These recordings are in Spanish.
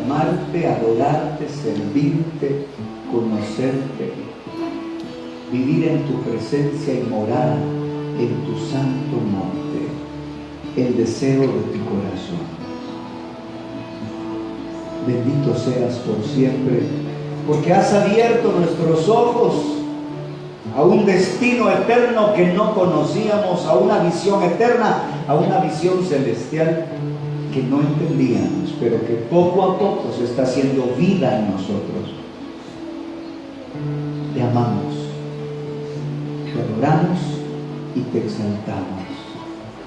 amarte, adorarte, servirte, conocerte, vivir en tu presencia y morar en tu santo monte, el deseo de tu corazón. Bendito seas por siempre, porque has abierto nuestros ojos a un destino eterno que no conocíamos, a una visión eterna, a una visión celestial que no entendíamos, pero que poco a poco se está haciendo vida en nosotros. Te amamos, te adoramos y te exaltamos.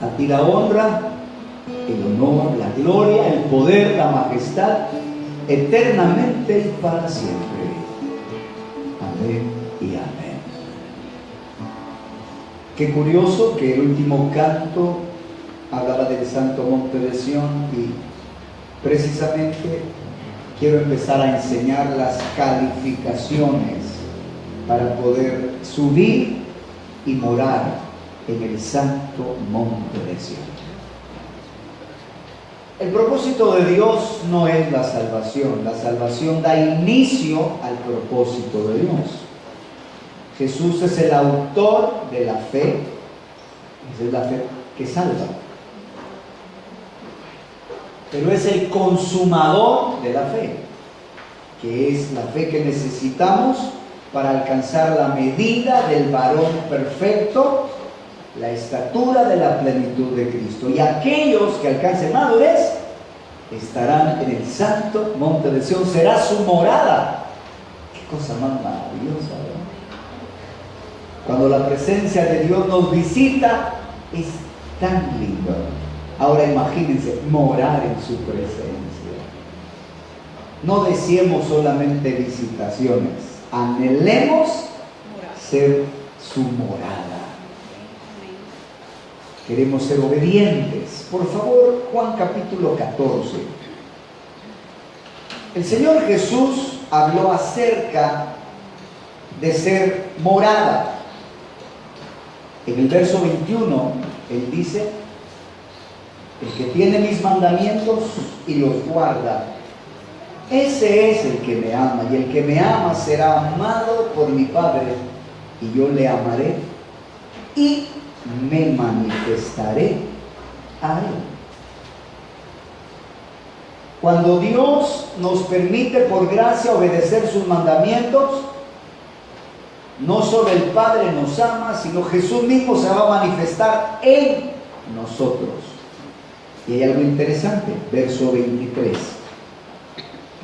A ti la honra, el honor, la gloria, el poder, la majestad, eternamente y para siempre. Amén y amén. Qué curioso que el último canto hablaba del Santo Monte de Sión, y precisamente quiero empezar a enseñar las calificaciones para poder subir y morar en el Santo Monte de Sión. El propósito de Dios no es la salvación. La salvación da inicio al propósito de Dios. Jesús es el autor de la fe. Esa es la fe que salva. Pero es el consumador de la fe, que es la fe que necesitamos para alcanzar la medida del varón perfecto, la estatura de la plenitud de Cristo. Y aquellos que alcancen madurez estarán en el santo monte de Sión, será su morada. Qué cosa más maravillosa, ¿verdad? Cuando la presencia de Dios nos visita, es tan lindo. Ahora imagínense, morar en su presencia. No deseemos solamente visitaciones, anhelemos ser su morada. Queremos ser obedientes. Por favor, Juan capítulo 14. El Señor Jesús habló acerca de ser morada. En el verso 21, Él dice: el que tiene mis mandamientos y los guarda, ese es el que me ama, y el que me ama será amado por mi Padre, y yo le amaré y me manifestaré a Él. Cuando Dios nos permite por gracia obedecer sus mandamientos, no solo el Padre nos ama, sino Jesús mismo se va a manifestar en nosotros. Y hay algo interesante, verso 23.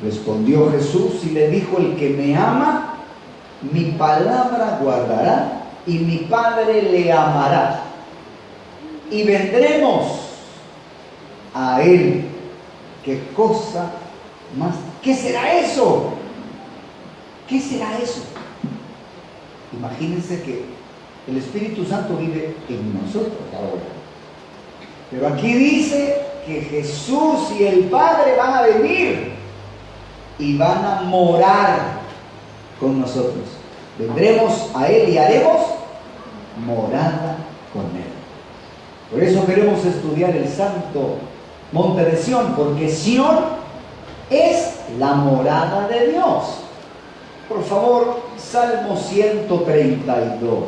Respondió Jesús y le dijo: el que me ama, mi palabra guardará, y mi Padre le amará, y vendremos a Él. ¿Qué cosa más? ¿Qué será eso? ¿Qué será eso? Imagínense que el Espíritu Santo vive en nosotros ahora. Pero aquí dice que Jesús y el Padre van a venir y van a morar con nosotros. Vendremos a Él y haremos morada con Él. Por eso queremos estudiar el Santo Monte de Sión, porque Sión es la morada de Dios. Por favor, Salmo 132.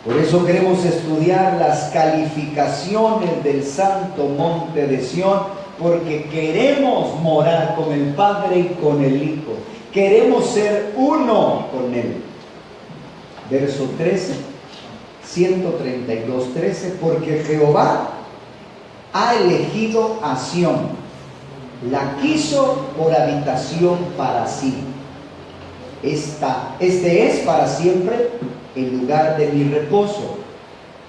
Por eso queremos estudiar las calificaciones del Santo Monte de Sión, porque queremos morar con el Padre y con el Hijo. Queremos ser uno con Él. Verso 13, 132, 13. Porque Jehová ha elegido a Sión, la quiso por habitación para sí. Este es para siempre el lugar de mi reposo.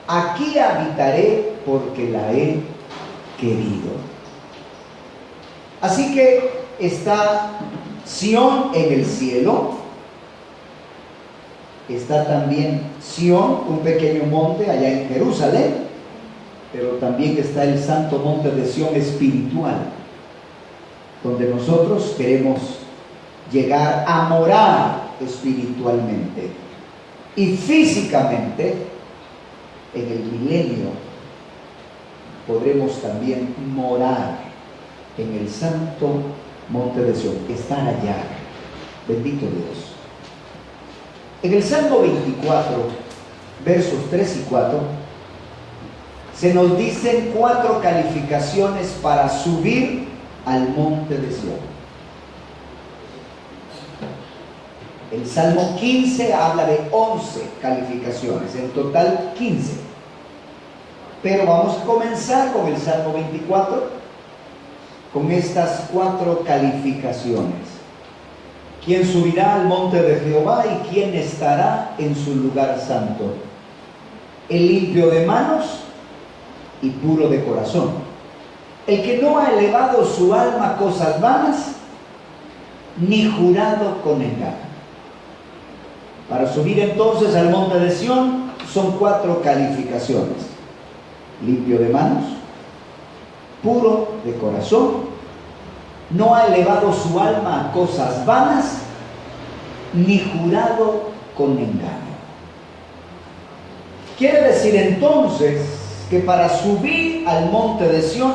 Aquí habitaré porque la he querido. Así que está Sión en el cielo. Está también Sión, un pequeño monte allá en Jerusalén. Pero también está el Santo Monte de Sión espiritual, donde nosotros queremos llegar a morar espiritualmente. Y físicamente, en el milenio, podremos también morar en el santo monte de Sión, estar allá. Bendito Dios. En el Salmo 24, versos 3 y 4, se nos dicen 4 calificaciones para subir al monte de Sión. El Salmo 15 habla de 11 calificaciones, en total 15. Pero vamos a comenzar con el Salmo 24, con estas 4 calificaciones. ¿Quién subirá al monte de Jehová y quién estará en su lugar santo? El limpio de manos y puro de corazón, el que no ha elevado su alma a cosas vanas, ni jurado con engaño. Para subir entonces al monte de Sión son 4 calificaciones: limpio de manos, puro de corazón, no ha elevado su alma a cosas vanas, ni jurado con engaño. Quiere decir entonces que para subir al monte de Sión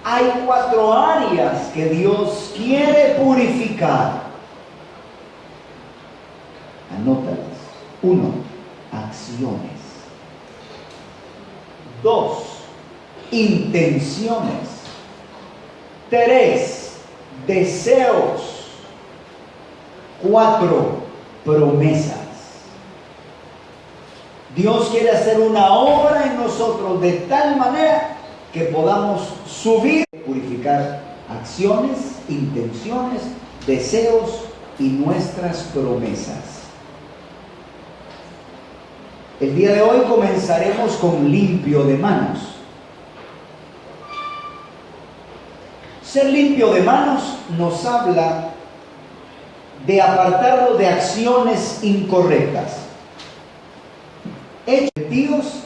hay 4 áreas que Dios quiere purificar. Anótalas. 1. Acciones. 2. Intenciones. 3. Deseos. 4. Promesas. Dios quiere hacer una obra en nosotros de tal manera que podamos subir, purificar acciones, intenciones, deseos y nuestras promesas. El día de hoy comenzaremos con limpio de manos. Ser limpio de manos nos habla de apartarlo de acciones incorrectas, hechos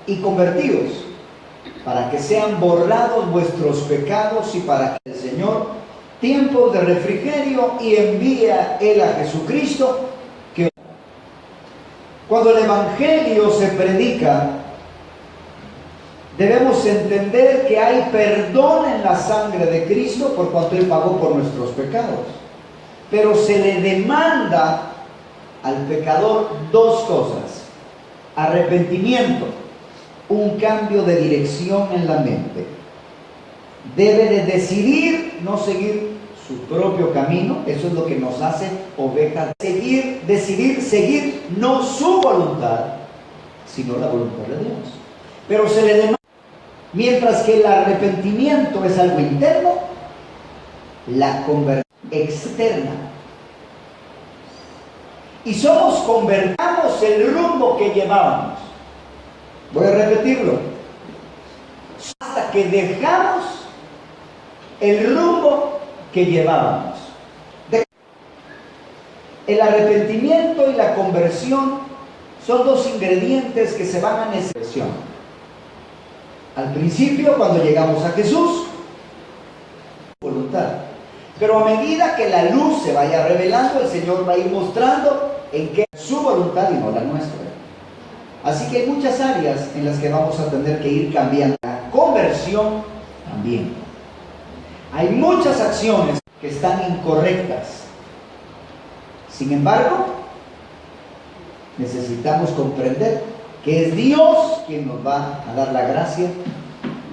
y convertidos, para que sean borrados vuestros pecados y para que el Señor tiempos de refrigerio y envía Él a Jesucristo. Que cuando el Evangelio se predica, debemos entender que hay perdón en la sangre de Cristo por cuanto Él pagó por nuestros pecados. Pero se le demanda al pecador 2 cosas: arrepentimiento, un cambio de dirección en la mente. Debe de decidir no seguir su propio camino, eso es lo que nos hace ovejas. Decidir seguir no su voluntad, sino la voluntad de Dios. Pero se le demanda, mientras que el arrepentimiento es algo interno, la conversión externa. Y convertamos el rumbo que llevábamos. Voy a repetirlo. Hasta que dejamos el rumbo que llevábamos. El arrepentimiento y la conversión son 2 ingredientes que se van a necesitar. Al principio, cuando llegamos a Jesús, voluntad. Pero a medida que la luz se vaya revelando, el Señor va a ir mostrando en qué es su voluntad y no la nuestra. Así que hay muchas áreas en las que vamos a tener que ir cambiando. La conversión también. Hay muchas acciones que están incorrectas. Sin embargo, necesitamos comprender que es Dios quien nos va a dar la gracia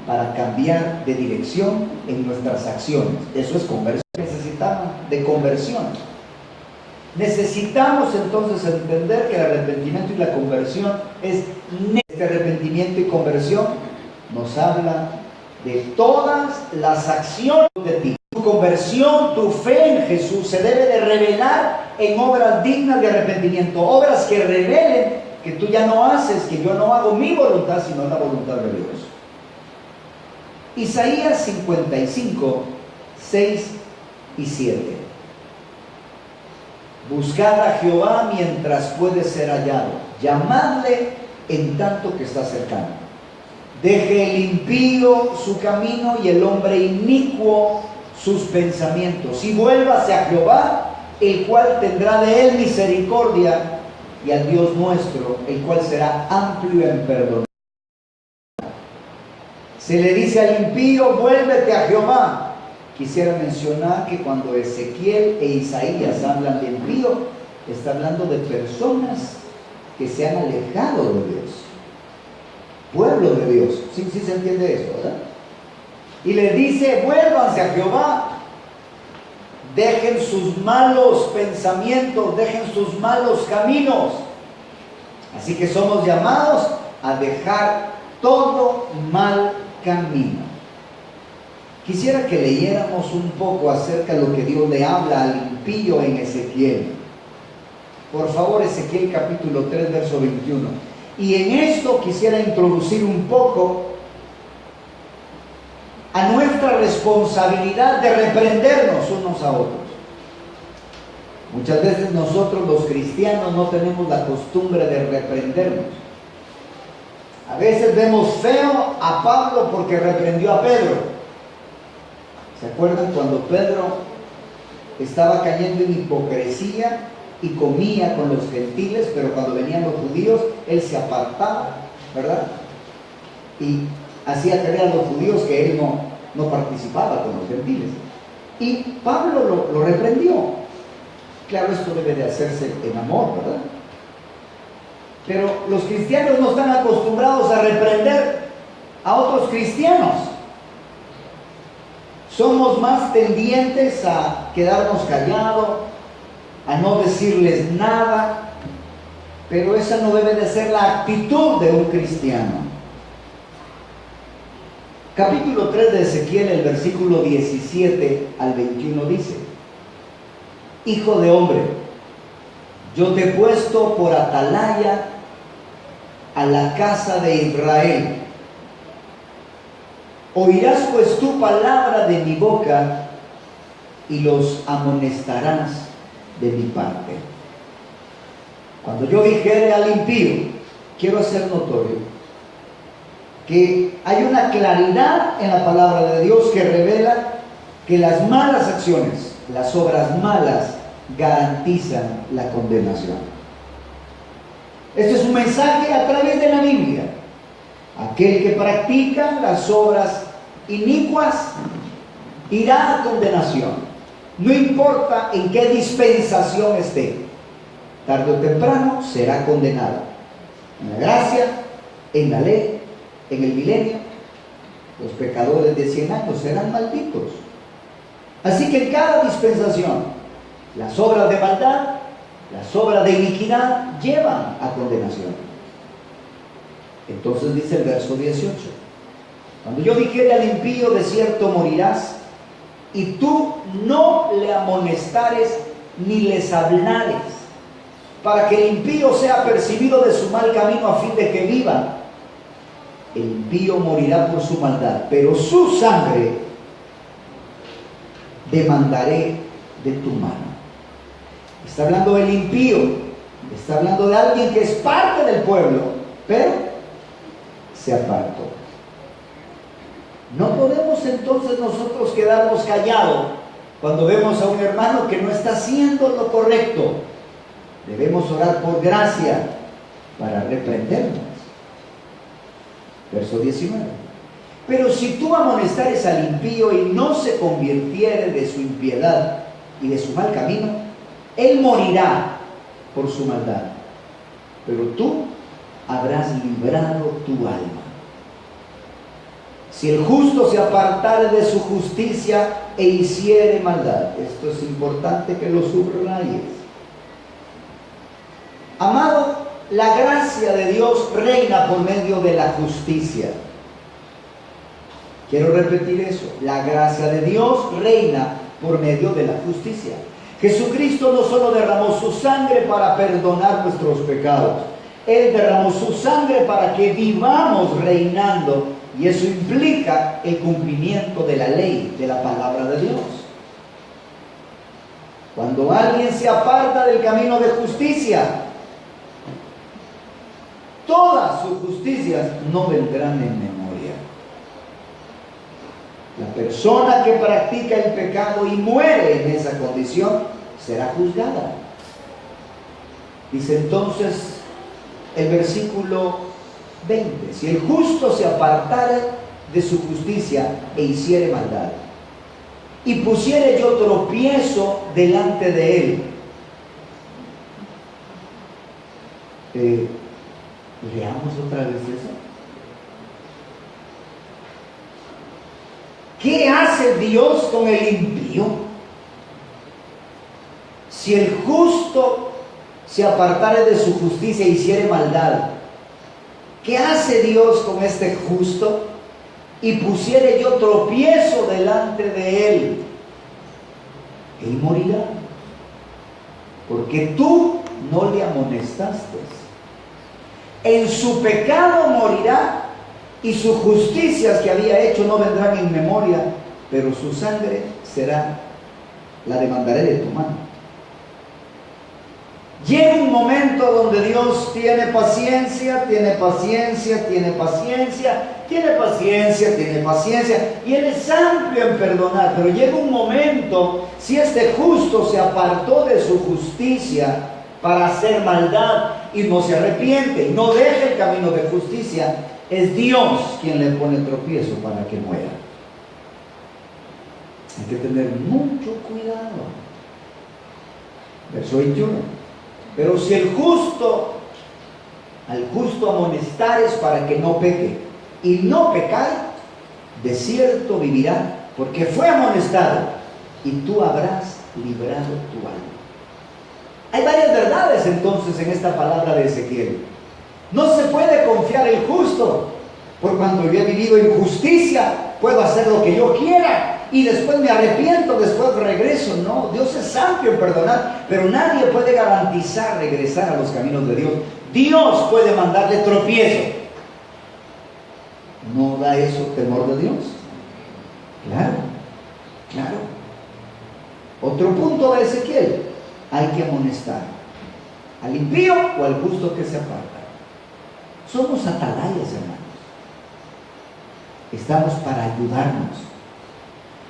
para cambiar de dirección en nuestras acciones. Eso es conversión. Necesitamos de conversión. Necesitamos entonces entender que el arrepentimiento y la conversión este arrepentimiento y conversión nos habla de todas las acciones de ti. Tu conversión, tu fe en Jesús se debe de revelar en obras dignas de arrepentimiento, obras que revelen que tú ya no haces, que yo no hago mi voluntad, sino la voluntad de Dios. Isaías 55, 6 y 7. Buscad a Jehová mientras puede ser hallado, llamadle en tanto que está cercano. Deje el impío su camino y el hombre inicuo sus pensamientos, y vuélvase a Jehová, el cual tendrá de él misericordia, y al Dios nuestro, el cual será amplio en perdón. Se le dice al impío, vuélvete a Jehová. Quisiera mencionar que cuando Ezequiel e Isaías hablan de impío, está hablando de personas que se han alejado de Dios, pueblo de Dios. Sí, sí se entiende eso, ¿verdad? Y les dice, vuélvanse a Jehová, dejen sus malos pensamientos, dejen sus malos caminos. Así que somos llamados a dejar todo mal camino. Quisiera que leyéramos un poco acerca de lo que Dios le habla al impío en Ezequiel. Por favor, Ezequiel capítulo 3, verso 21. Y en esto quisiera introducir un poco a nuestra responsabilidad de reprendernos unos a otros. Muchas veces nosotros los cristianos no tenemos la costumbre de reprendernos. A veces vemos feo a Pablo porque reprendió a Pedro. ¿Se acuerdan cuando Pedro estaba cayendo en hipocresía y comía con los gentiles, pero cuando venían los judíos, él se apartaba, ¿verdad? Y hacía creer a los judíos que él no participaba con los gentiles. Y Pablo lo reprendió. Claro, esto debe de hacerse en amor, ¿verdad? Pero los cristianos no están acostumbrados a reprender a otros cristianos. Somos más tendientes a quedarnos callados, a no decirles nada, pero esa no debe de ser la actitud de un cristiano. Capítulo 3 de Ezequiel, el versículo 17 al 21 dice: Hijo de hombre, yo te he puesto por atalaya a la casa de Israel. Oirás pues tu palabra de mi boca y los amonestarás de mi parte. Cuando yo dijere al impío, quiero hacer notorio que hay una claridad en la palabra de Dios que revela que las malas acciones, las obras malas, garantizan la condenación. Este es un mensaje a través de la Biblia. Aquel que practica las obras inicuas irá a condenación. No importa en qué dispensación esté, tarde o temprano será condenado. En la gracia, en la ley, en el milenio, los pecadores de 100 años serán malditos. Así que en cada dispensación, las obras de maldad, las obras de iniquidad llevan a condenación. Entonces dice el verso 18: Cuando yo dijere al impío, de cierto morirás, y tú no le amonestares ni les hablares, para que el impío sea percibido de su mal camino a fin de que viva. El impío morirá por su maldad, pero su sangre demandaré de tu mano. Está hablando del impío, está hablando de alguien que es parte del pueblo, pero se apartó. No podemos entonces nosotros quedarnos callados cuando vemos a un hermano que no está haciendo lo correcto. Debemos orar por gracia para reprendernos. Verso 19: Pero si tú amonestares al impío y no se convirtiere de su impiedad y de su mal camino, él morirá por su maldad, pero tú habrás librado tu alma. Si el justo se apartare de su justicia e hiciere maldad. Esto es importante que lo subrayes. Amado, la gracia de Dios reina por medio de la justicia. Quiero repetir eso. La gracia de Dios reina por medio de la justicia. Jesucristo no solo derramó su sangre para perdonar nuestros pecados, Él derramó su sangre para que vivamos reinando, y eso implica el cumplimiento de la ley, de la palabra de Dios. Cuando alguien se aparta del camino de justicia, todas sus justicias no vendrán en memoria. La persona que practica el pecado y muere en esa condición será juzgada. Dice entonces el versículo 20: Si el justo se apartare, de su justicia e hiciere maldad, y pusiere yo tropiezo delante de él. Leamos otra vez eso. ¿Qué hace Dios con el impío? Si el justo se apartare de su justicia e hiciere maldad, ¿qué hace Dios con este justo? Y pusiere yo tropiezo delante de él, él morirá, porque tú no le amonestaste. En su pecado morirá, y sus justicias que había hecho no vendrán en memoria, pero su sangre será, la demandaré de tu mano. Llega un momento donde Dios tiene paciencia, tiene paciencia, tiene paciencia, tiene paciencia, tiene paciencia, y Él es amplio en perdonar, pero llega un momento, si este justo se apartó de su justicia para hacer maldad y no se arrepiente, no deja el camino de justicia, es Dios quien le pone tropiezo para que muera. Hay que tener mucho cuidado. Verso 21. Pero si el justo, al justo amonestares para que no peque, y no pecar, de cierto vivirá, porque fue amonestado, y tú habrás librado tu alma. Hay varias verdades entonces en esta palabra de Ezequiel. No se puede confiar el justo, por cuando yo he vivido en justicia, puedo hacer lo que yo quiera, y después me arrepiento, después regreso. No, Dios es amplio en perdonar, pero nadie puede garantizar regresar a los caminos de Dios. Dios puede mandarle tropiezo. ¿No da eso temor de Dios? Claro, claro. Otro punto de Ezequiel: hay que amonestar al impío o al justo que se aparta. Somos atalayas, hermanos. Estamos para ayudarnos.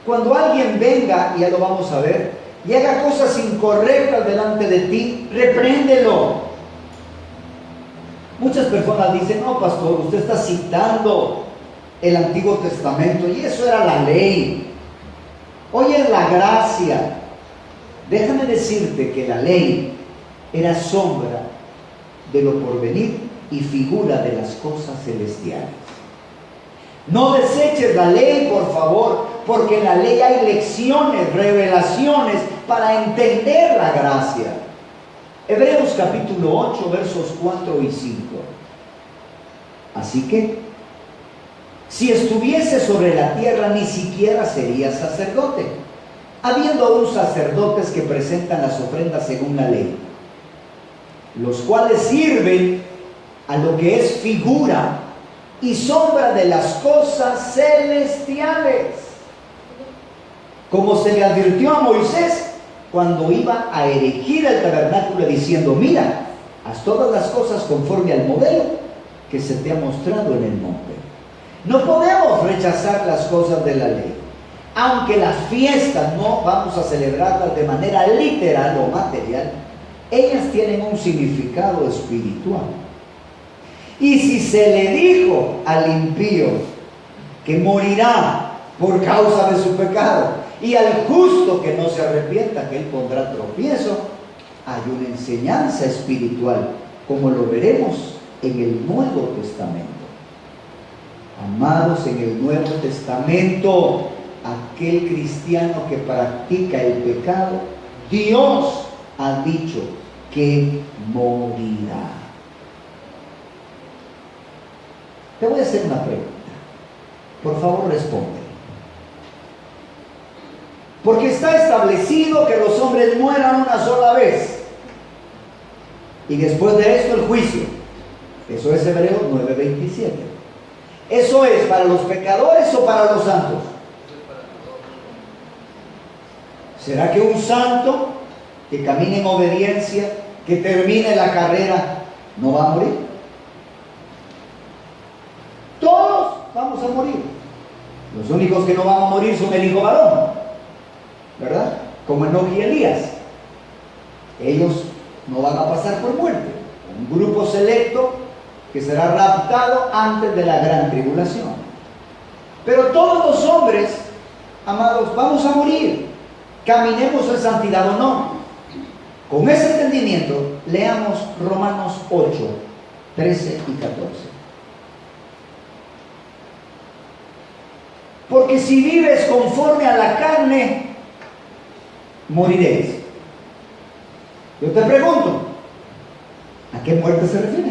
Cuando alguien venga, ya lo vamos a ver, y haga cosas incorrectas delante de ti, repréndelo. Muchas personas dicen: no, pastor, usted está citando el Antiguo Testamento, y eso era la ley. Hoy es la gracia. Déjame decirte que la ley era sombra de lo porvenir y figura de las cosas celestiales. No deseches la ley, por favor, porque en la ley hay lecciones, revelaciones para entender la gracia. Hebreos capítulo 8, versos 4 y 5. Así que, si estuviese sobre la tierra, ni siquiera sería sacerdote, habiendo aún sacerdotes que presentan las ofrendas según la ley, los cuales sirven a lo que es figura y sombra de las cosas celestiales, como se le advirtió a Moisés cuando iba a erigir el tabernáculo, diciendo: mira, haz todas las cosas conforme al modelo que se te ha mostrado en el monte. No podemos rechazar las cosas de la ley, aunque las fiestas no vamos a celebrarlas de manera literal o material. Ellas tienen un significado espiritual. Y si se le dijo al impío que morirá por causa de su pecado, y al justo que no se arrepienta, que él pondrá tropiezo, hay una enseñanza espiritual, como lo veremos en el Nuevo Testamento. Amados, en el Nuevo Testamento, aquel cristiano que practica el pecado, Dios ha dicho que morirá. Te voy a hacer una pregunta. Por favor, responde. Porque está establecido que los hombres mueran una sola vez, y después de esto el juicio. Eso es Hebreos 9:27. ¿Eso es para los pecadores o para los santos? ¿Será que un santo que camine en obediencia, que termine la carrera, no va a morir? Todos vamos a morir. Los únicos que no van a morir son el hijo varón, ¿verdad? Como Enoc y Elías. Ellos no van a pasar por muerte. Un grupo selecto que será raptado antes de la gran tribulación. Pero todos los hombres, amados, vamos a morir. Caminemos en santidad o no. Con ese entendimiento, leamos Romanos 8, 13 y 14. Porque si vives conforme a la carne, moriréis. Yo te pregunto, ¿a qué muerte se refiere?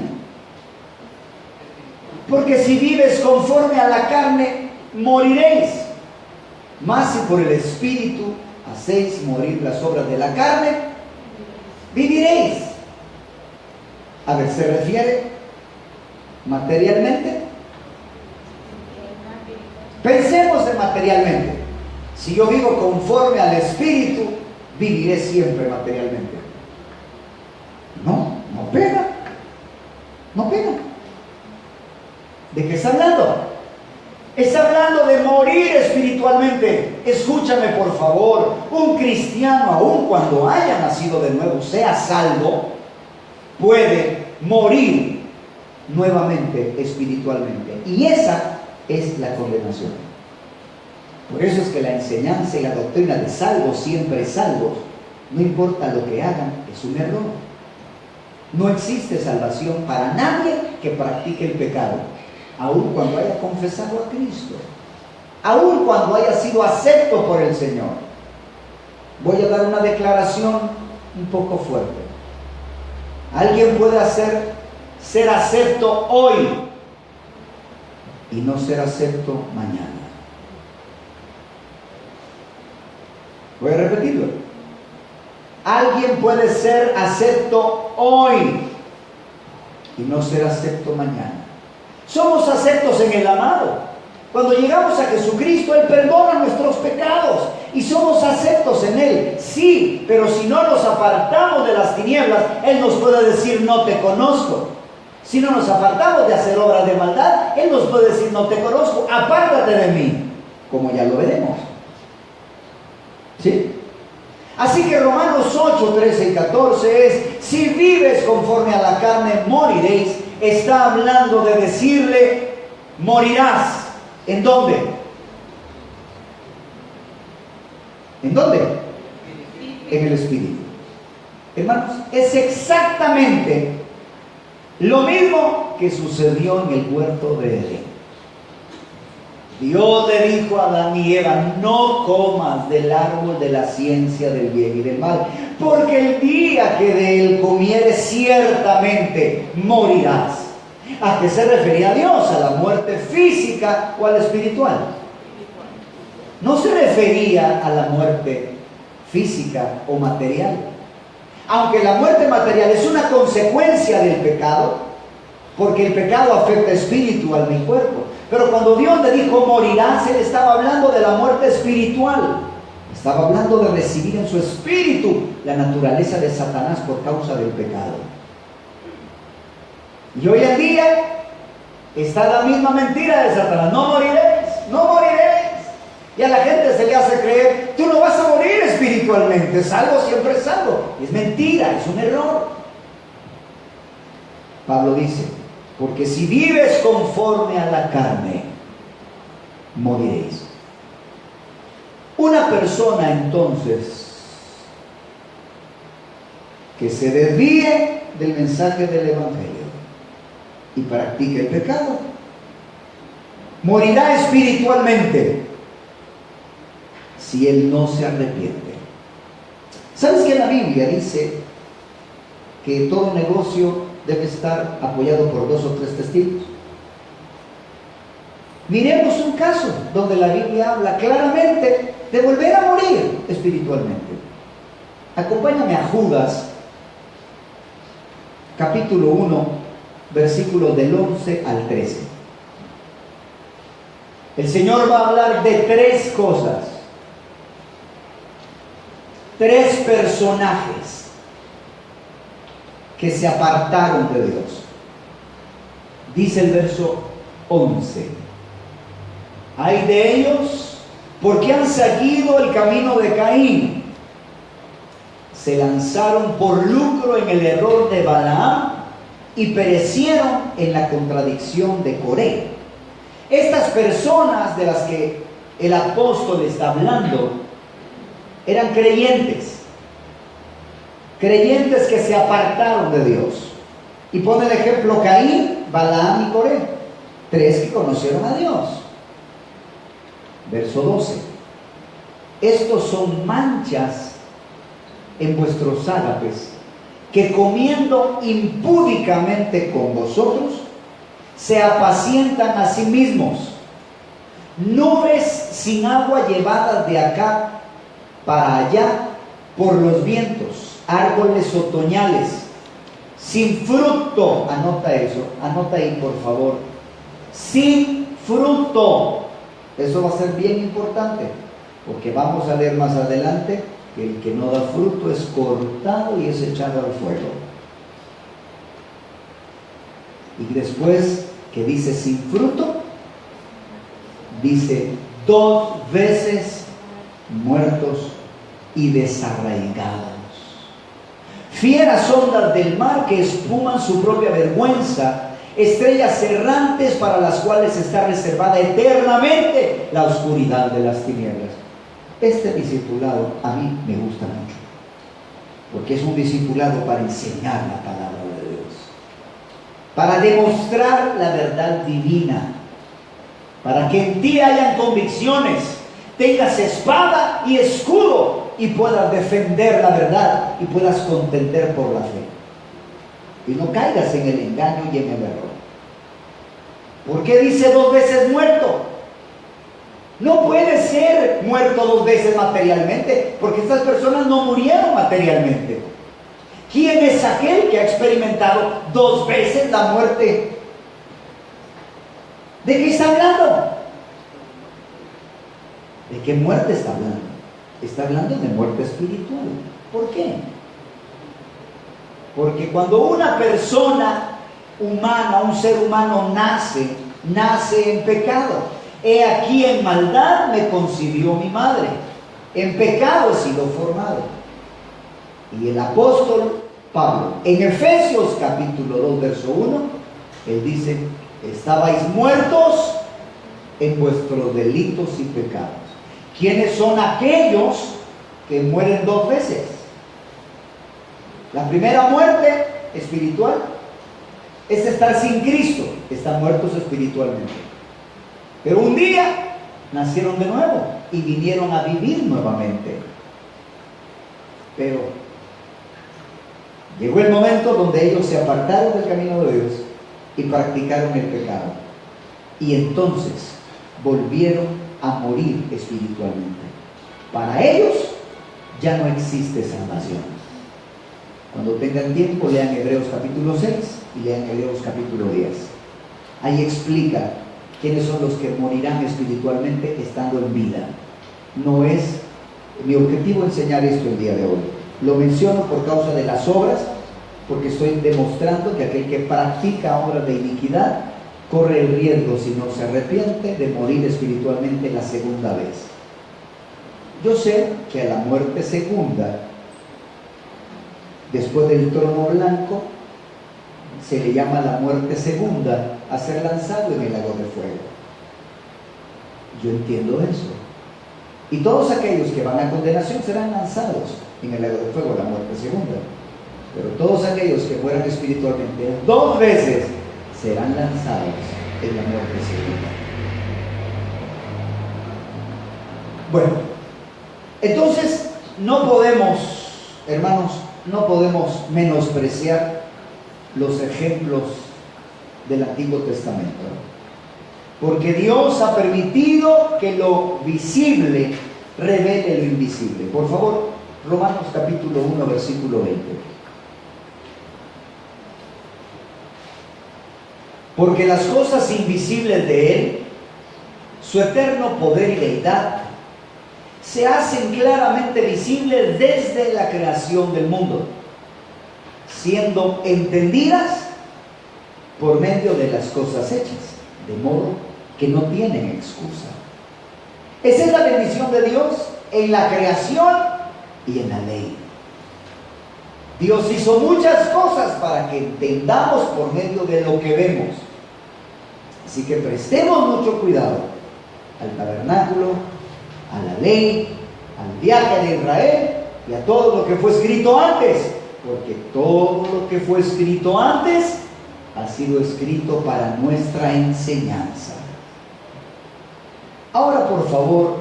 Porque si vives conforme a la carne, moriréis. Mas si por el Espíritu hacéis morir las obras de la carne, viviréis. A ver, ¿se refiere materialmente? Pensemos en materialmente. Si yo vivo conforme al Espíritu, viviré siempre materialmente. No, no pega. No pega. ¿De qué está hablando? Está hablando de morir espiritualmente. Escúchame por favor. Un cristiano, aun cuando haya nacido de nuevo, sea salvo, puede morir nuevamente espiritualmente. Y esa es la condenación. Por eso es que la enseñanza y la doctrina de salvos, siempre salvos, no importa lo que hagan, es un error. No existe salvación para nadie que practique el pecado, aun cuando haya confesado a Cristo, aun cuando haya sido acepto por el Señor. Voy a dar una declaración un poco fuerte. Alguien puede ser acepto hoy y no ser acepto mañana. Voy a repetirlo. Alguien puede ser acepto hoy y no ser acepto mañana. Somos aceptos en el amado. Cuando llegamos a Jesucristo, Él perdona nuestros pecados y somos aceptos en Él. Sí, pero si no nos apartamos de las tinieblas, Él nos puede decir, no te conozco. Si no nos apartamos de hacer obras de maldad, Él nos puede decir, no te conozco, apártate de mí, como ya lo veremos. ¿Sí? Así que Romanos 8, 13 y 14 es, si vives conforme a la carne, moriréis. Está hablando de decirle, morirás. ¿En dónde? ¿En dónde? En el Espíritu. Hermanos, es exactamente lo mismo que sucedió en el huerto de Edén. Dios le dijo a Adán y Eva, no comas del árbol de la ciencia del bien y del mal, porque el día que de él comieres ciertamente morirás. ¿A qué se refería Dios? ¿A la muerte física o a la espiritual? No se refería a la muerte física o material. Aunque la muerte material es una consecuencia del pecado, porque el pecado afecta espiritual mi cuerpo. Pero cuando Dios le dijo morirás, Él estaba hablando de la muerte espiritual. Estaba hablando de recibir en su espíritu la naturaleza de Satanás por causa del pecado. Y hoy en día está la misma mentira de Satanás. No moriréis, no moriréis. Y a la gente se le hace creer, tú no vas a morir espiritualmente, salvo siempre es salvo. Es mentira, es un error. Pablo dice, porque si vives conforme a la carne, moriréis. Una persona entonces que se desvíe del mensaje del Evangelio y practique el pecado, morirá espiritualmente si él no se arrepiente. ¿Sabes que la Biblia dice que todo negocio debe estar apoyado por 2 o 3 testigos? Miremos un caso donde la Biblia habla claramente de volver a morir espiritualmente. Acompáñame a Judas, capítulo 1, versículos del 11 al 13. El Señor va a hablar de 3 cosas, 3 personajes que se apartaron de Dios. Dice el verso 11: ay de ellos, porque han seguido el camino de Caín, se lanzaron por lucro en el error de Balaam y perecieron en la contradicción de Coré. Estas personas de las que el apóstol está hablando eran creyentes que se apartaron de Dios. Y pone el ejemplo Caín, Balaam y Coré, 3 que conocieron a Dios. Verso 12: estos son manchas en vuestros ágapes, que comiendo impúdicamente con vosotros, se apacientan a sí mismos. Nubes sin agua llevadas de acá para allá por los vientos, árboles otoñales sin fruto. Anota eso, anota ahí por favor. Sin fruto. Eso va a ser bien importante, porque vamos a leer más adelante que el que no da fruto es cortado y es echado al fuego. Y después que dice sin fruto, dice 2 veces muertos y desarraigados. Fieras ondas del mar que espuman su propia vergüenza, estrellas errantes para las cuales está reservada eternamente la oscuridad de las tinieblas. Este discipulado a mí me gusta mucho, porque es un discipulado para enseñar la palabra de Dios, para demostrar la verdad divina, para que en ti hayan convicciones, tengas espada y escudo y puedas defender la verdad y puedas contender por la fe. Y no caigas en el engaño y en el error. ¿Por qué dice 2 veces muerto? No puede ser muerto 2 veces materialmente, porque estas personas no murieron materialmente. ¿Quién es aquel que ha experimentado 2 veces la muerte? ¿De qué está hablando? ¿De qué muerte está hablando? Está hablando de muerte espiritual. ¿Por qué? Porque cuando una persona humana, un ser humano nace en pecado. He aquí en maldad me concibió mi madre, en pecado he sido formado. Y el apóstol Pablo, en Efesios capítulo 2, verso 1, él dice: estabais muertos en vuestros delitos y pecados. ¿Quiénes son aquellos que mueren 2 veces? La primera muerte espiritual es estar sin Cristo, están muertos espiritualmente. Pero un día nacieron de nuevo y vinieron a vivir nuevamente. Pero llegó el momento donde ellos se apartaron del camino de Dios y practicaron el pecado. Y entonces volvieron a morir espiritualmente. Para ellos ya no existe salvación. Cuando tengan tiempo, lean Hebreos capítulo 6 y lean Hebreos capítulo 10. Ahí explica quiénes son los que morirán espiritualmente estando en vida. No es mi objetivo enseñar esto el día de hoy. Lo menciono por causa de las obras, porque estoy demostrando que aquel que practica obras de iniquidad corre el riesgo, si no se arrepiente, de morir espiritualmente la segunda vez. Yo sé que a la muerte segunda, después del trono blanco, se le llama la muerte segunda a ser lanzado en el lago de fuego. Yo entiendo eso. Y todos aquellos que van a condenación serán lanzados en el lago de fuego, la muerte segunda. Pero todos aquellos que mueran espiritualmente 2 veces serán lanzados en la muerte segunda. Bueno, entonces no podemos, hermanos, no podemos menospreciar los ejemplos del Antiguo Testamento, porque Dios ha permitido que lo visible revele lo invisible. Por favor, Romanos capítulo 1, versículo 20. Porque las cosas invisibles de Él, su eterno poder y deidad, se hacen claramente visibles desde la creación del mundo, siendo entendidas por medio de las cosas hechas, de modo que no tienen excusa. Esa es la bendición de Dios en la creación y en la ley. Dios hizo muchas cosas para que entendamos por medio de lo que vemos. Así que prestemos mucho cuidado al tabernáculo, a la ley, al viaje de Israel y a todo lo que fue escrito antes, porque todo lo que fue escrito antes ha sido escrito para nuestra enseñanza. Ahora, por favor,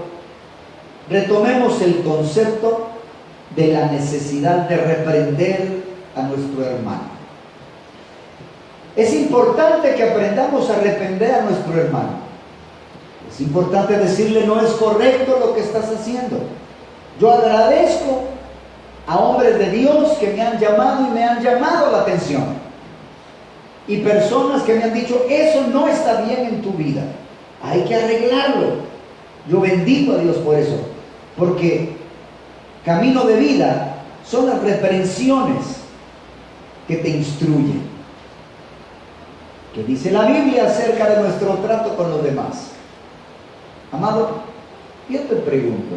retomemos el concepto de la necesidad de reprender a nuestro hermano. Es importante que aprendamos a reprender a nuestro hermano. Es importante decirle: no es correcto lo que estás haciendo. Yo agradezco a hombres de Dios que me han llamado y me han llamado la atención. Y personas que me han dicho: eso no está bien en tu vida. Hay que arreglarlo. Yo bendigo a Dios por eso. Porque camino de vida son las reprensiones que te instruyen. ¿Qué dice la Biblia acerca de nuestro trato con los demás? Amado, yo te pregunto,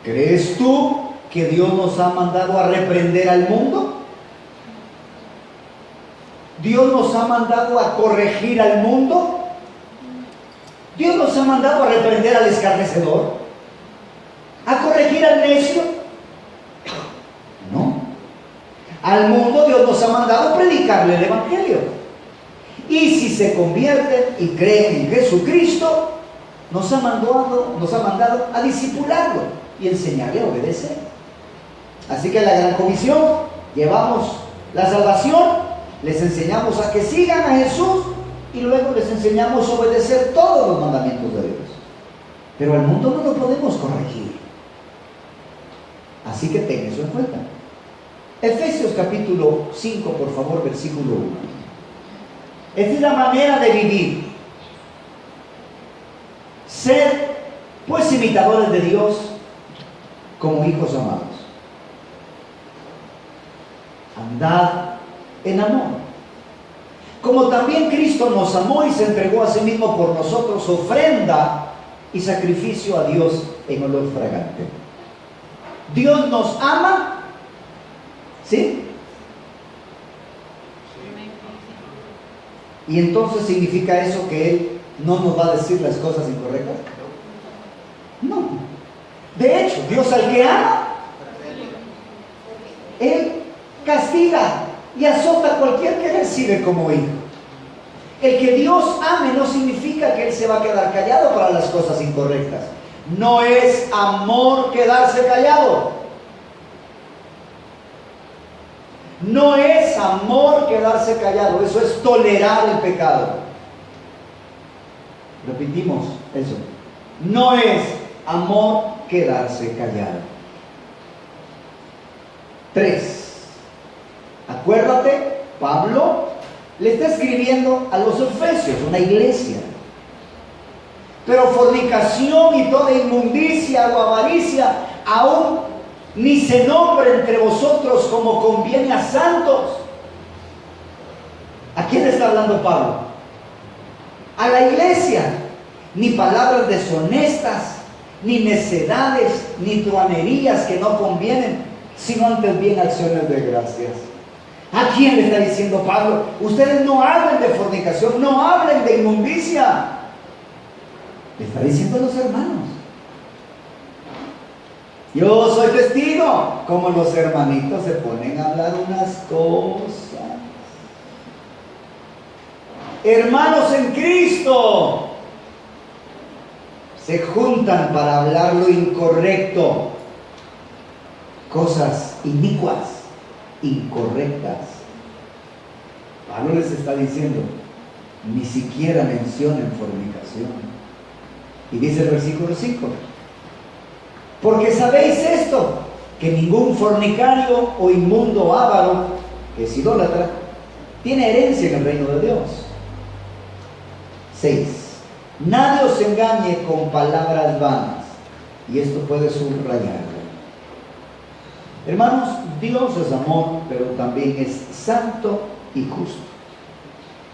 ¿crees tú que Dios nos ha mandado a reprender al mundo? ¿Dios nos ha mandado a corregir al mundo? ¿Dios nos ha mandado a reprender al escarnecedor? ¿A corregir al necio? No. Al mundo Dios nos ha mandado a predicarle el Evangelio. Y si se convierten y creen en Jesucristo, nos ha mandado a discipularlo y enseñarle a obedecer. Así que la gran comisión, llevamos la salvación, les enseñamos a que sigan a Jesús y luego les enseñamos a obedecer todos los mandamientos de Dios. Pero al mundo no lo podemos corregir. Así que ten eso en cuenta. Efesios capítulo 5, por favor, versículo 1. Esta es la manera de vivir. Ser, pues, imitadores de Dios como hijos amados. Andad en amor. Como también Cristo nos amó y se entregó a sí mismo por nosotros, ofrenda y sacrificio a Dios en olor fragante. Dios nos ama, ¿sí? ¿Y entonces significa eso que Él no nos va a decir las cosas incorrectas? No. De hecho, Dios al que ama, Él castiga y azota a cualquier que recibe como hijo. El que Dios ame no significa que Él se va a quedar callado para las cosas incorrectas. No es amor quedarse callado. No es amor quedarse callado, eso es tolerar el pecado. Repetimos eso. No es amor quedarse callado. 3. Acuérdate, Pablo le está escribiendo a los efesios, una iglesia. Pero fornicación y toda inmundicia o avaricia aún ni se nombre entre vosotros como conviene a santos. ¿A quién está hablando Pablo? A la iglesia. Ni palabras deshonestas, ni necedades, ni truanerías que no convienen, sino antes bien acciones de gracias. ¿A quién le está diciendo Pablo? Ustedes no hablen de fornicación, no hablen de inmundicia. Le está diciendo a los hermanos. Yo soy testigo, como los hermanitos se ponen a hablar unas cosas. Hermanos en Cristo se juntan para hablar lo incorrecto, cosas inicuas, incorrectas. Pablo les está diciendo, ni siquiera mencionen fornicación. Y dice el versículo 5, porque sabéis esto, que ningún fornicario o inmundo avaro, que es idólatra, tiene herencia en el reino de Dios. 6. Nadie os engañe con palabras vanas. Y esto puede subrayarlo. Hermanos, Dios es amor, pero también es santo y justo.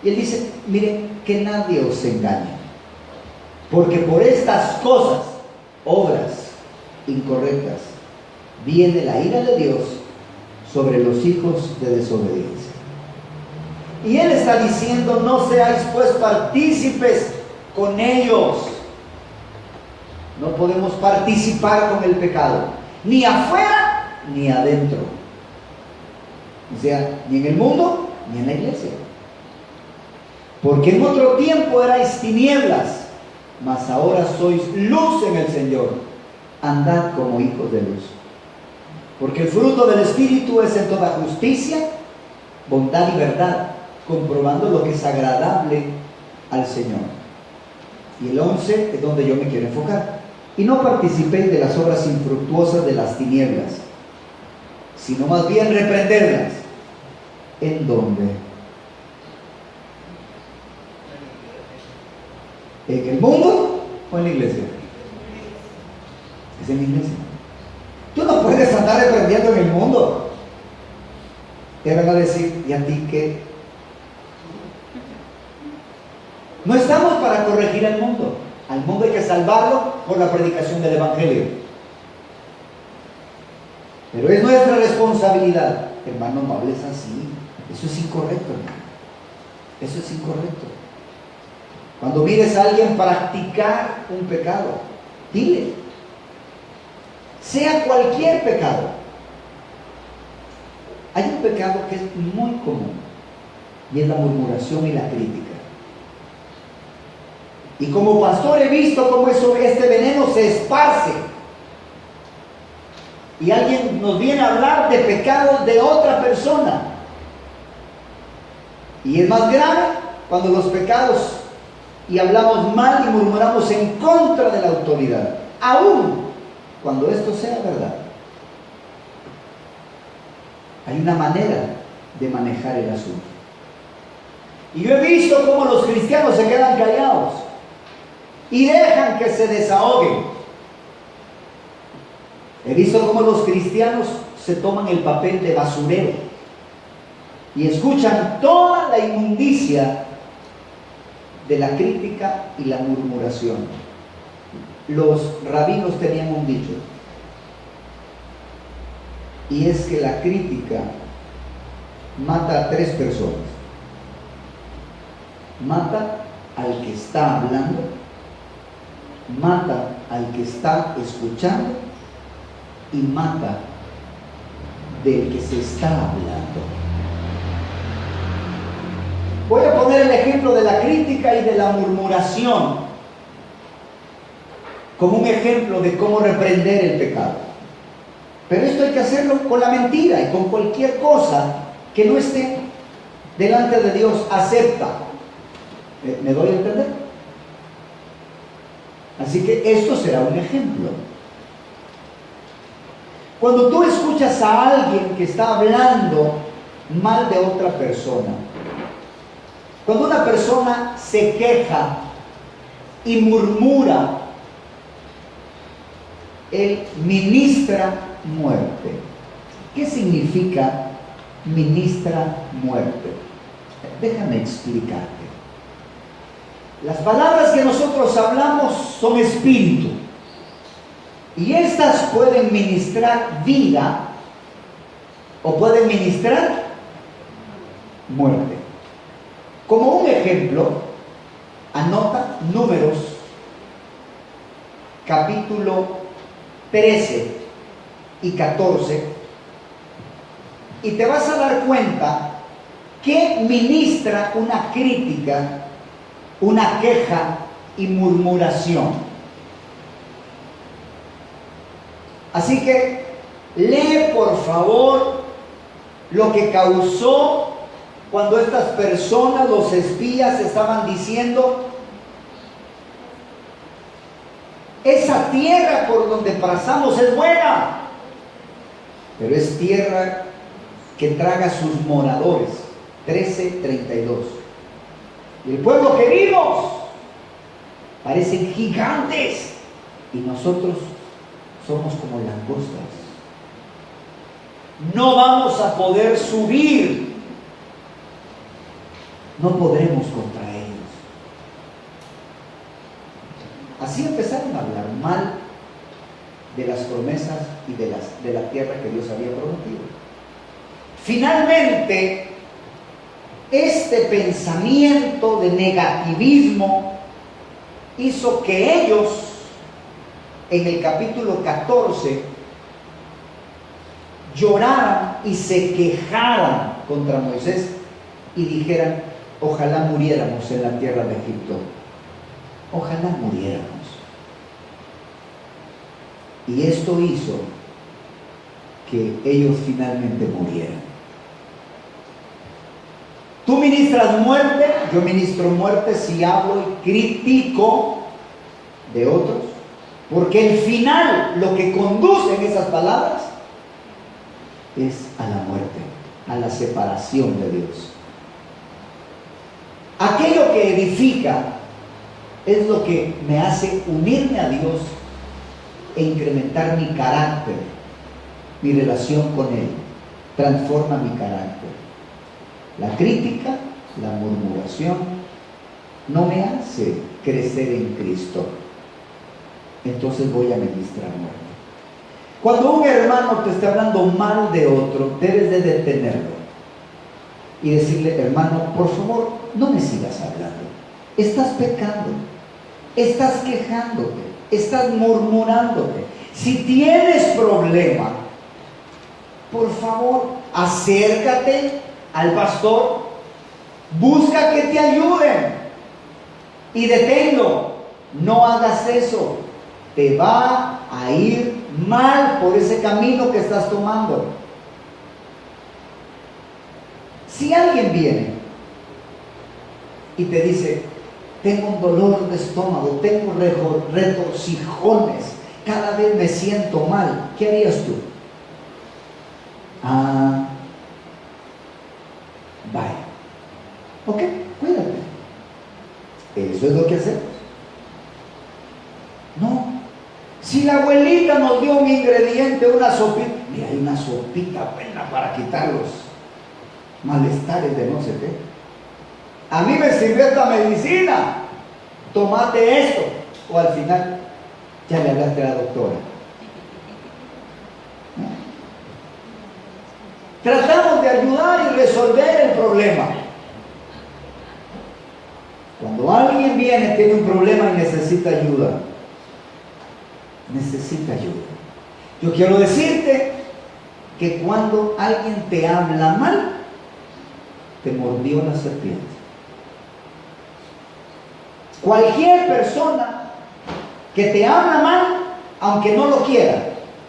Y Él dice, miren, que nadie os engañe. Porque por estas cosas, obras incorrectas, viene la ira de Dios sobre los hijos de desobediencia. Y Él está diciendo, no seáis pues partícipes con ellos. No podemos participar con el pecado, ni afuera ni adentro. O sea, ni en el mundo ni en la iglesia. Porque en otro tiempo erais tinieblas, mas ahora sois luz en el Señor. Andad como hijos de luz. Porque el fruto del Espíritu es en toda justicia, bondad y verdad, comprobando lo que es agradable al Señor. Y el 11 es donde yo me quiero enfocar. Y no participéis de las obras infructuosas de las tinieblas, sino más bien reprenderlas. ¿En dónde? ¿En el mundo o en la iglesia? Es en la iglesia. Tú no puedes andar reprendiendo en el mundo. Te van a decir, ¿y a ti qué? No estamos para corregir al mundo. Al mundo hay que salvarlo por la predicación del Evangelio. Pero es nuestra responsabilidad. Hermano, no hables así. Eso es incorrecto, hermano. Eso es incorrecto. Cuando mires a alguien practicar un pecado, dile. Sea cualquier pecado. Hay un pecado que es muy común, y es la murmuración y la crítica. Y como pastor he visto cómo este veneno se esparce. Y alguien nos viene a hablar de pecados de otra persona. Y es más grave cuando los pecados, y hablamos mal y murmuramos en contra de la autoridad, aún cuando esto sea verdad. Hay una manera de manejar el asunto. Y yo he visto cómo los cristianos se quedan callados y dejan que se desahoguen. He visto cómo los cristianos se toman el papel de basurero y escuchan toda la inmundicia de la crítica y la murmuración. Los rabinos tenían un dicho, y es que la crítica mata a 3 personas. Mata al que está hablando, mata al que está escuchando y mata del que se está hablando. Voy a poner el ejemplo de la crítica y de la murmuración como un ejemplo de cómo reprender el pecado. Pero esto hay que hacerlo con la mentira y con cualquier cosa que no esté delante de Dios acepta. ¿Me doy a entender? Así que esto será un ejemplo. Cuando tú escuchas a alguien que está hablando mal de otra persona, cuando una persona se queja y murmura, él ministra muerte. ¿Qué significa ministra muerte? Déjame explicarte. Las palabras que nosotros hablamos son espíritu, y estas pueden ministrar vida o pueden ministrar muerte. Como un ejemplo, anota Números capítulo 13 y 14 y te vas a dar cuenta que ministra una crítica, una queja y murmuración. Así que lee por favor lo que causó cuando estas personas, los espías, estaban diciendo: esa tierra por donde pasamos es buena, pero es tierra que traga a sus moradores. 13:32. Y el pueblo que vimos parecen gigantes, y nosotros somos como langostas. No vamos a poder subir, no podremos contra ellos. Así empezaron a hablar mal de las promesas y de la tierra que Dios había prometido. Finalmente, este pensamiento de negativismo hizo que ellos, en el capítulo 14, lloraran y se quejaran contra Moisés y dijeran: ojalá muriéramos en la tierra de Egipto, ojalá muriéramos. Y esto hizo que ellos finalmente murieran. Tú ministras muerte, yo ministro muerte si hablo y critico de otros, porque el final, lo que conduce en esas palabras, es a la muerte, a la separación de Dios. Aquello que edifica es lo que me hace unirme a Dios e incrementar mi carácter, mi relación con Él, transforma mi carácter. La crítica, la murmuración, no me hace crecer en Cristo. Entonces voy a ministrar muerte. Cuando un hermano te está hablando mal de otro, debes de detenerlo y decirle: hermano, por favor, no me sigas hablando. Estás pecando, estás quejándote, estás murmurándote. Si tienes problema, por favor, acércate al pastor, busca que te ayuden y deténlo. No hagas eso, te va a ir mal por ese camino que estás tomando. Si alguien viene y te dice: tengo un dolor de estómago, tengo retorcijones, cada vez me siento mal, ¿qué harías tú? Vaya, ok, cuídate. Eso es lo que hacemos. No, si la abuelita nos dio un ingrediente, una sopita, mira, hay una sopita buena para quitar los malestares de no sé qué. A mí me sirvió esta medicina, tómate esto. O al final, ya le hablaste a la doctora. Tratamos de ayudar y resolver el problema. Cuando alguien viene, tiene un problema y necesita ayuda, yo quiero decirte que cuando alguien te habla mal, te mordió la serpiente. Cualquier persona que te habla mal, aunque no lo quiera,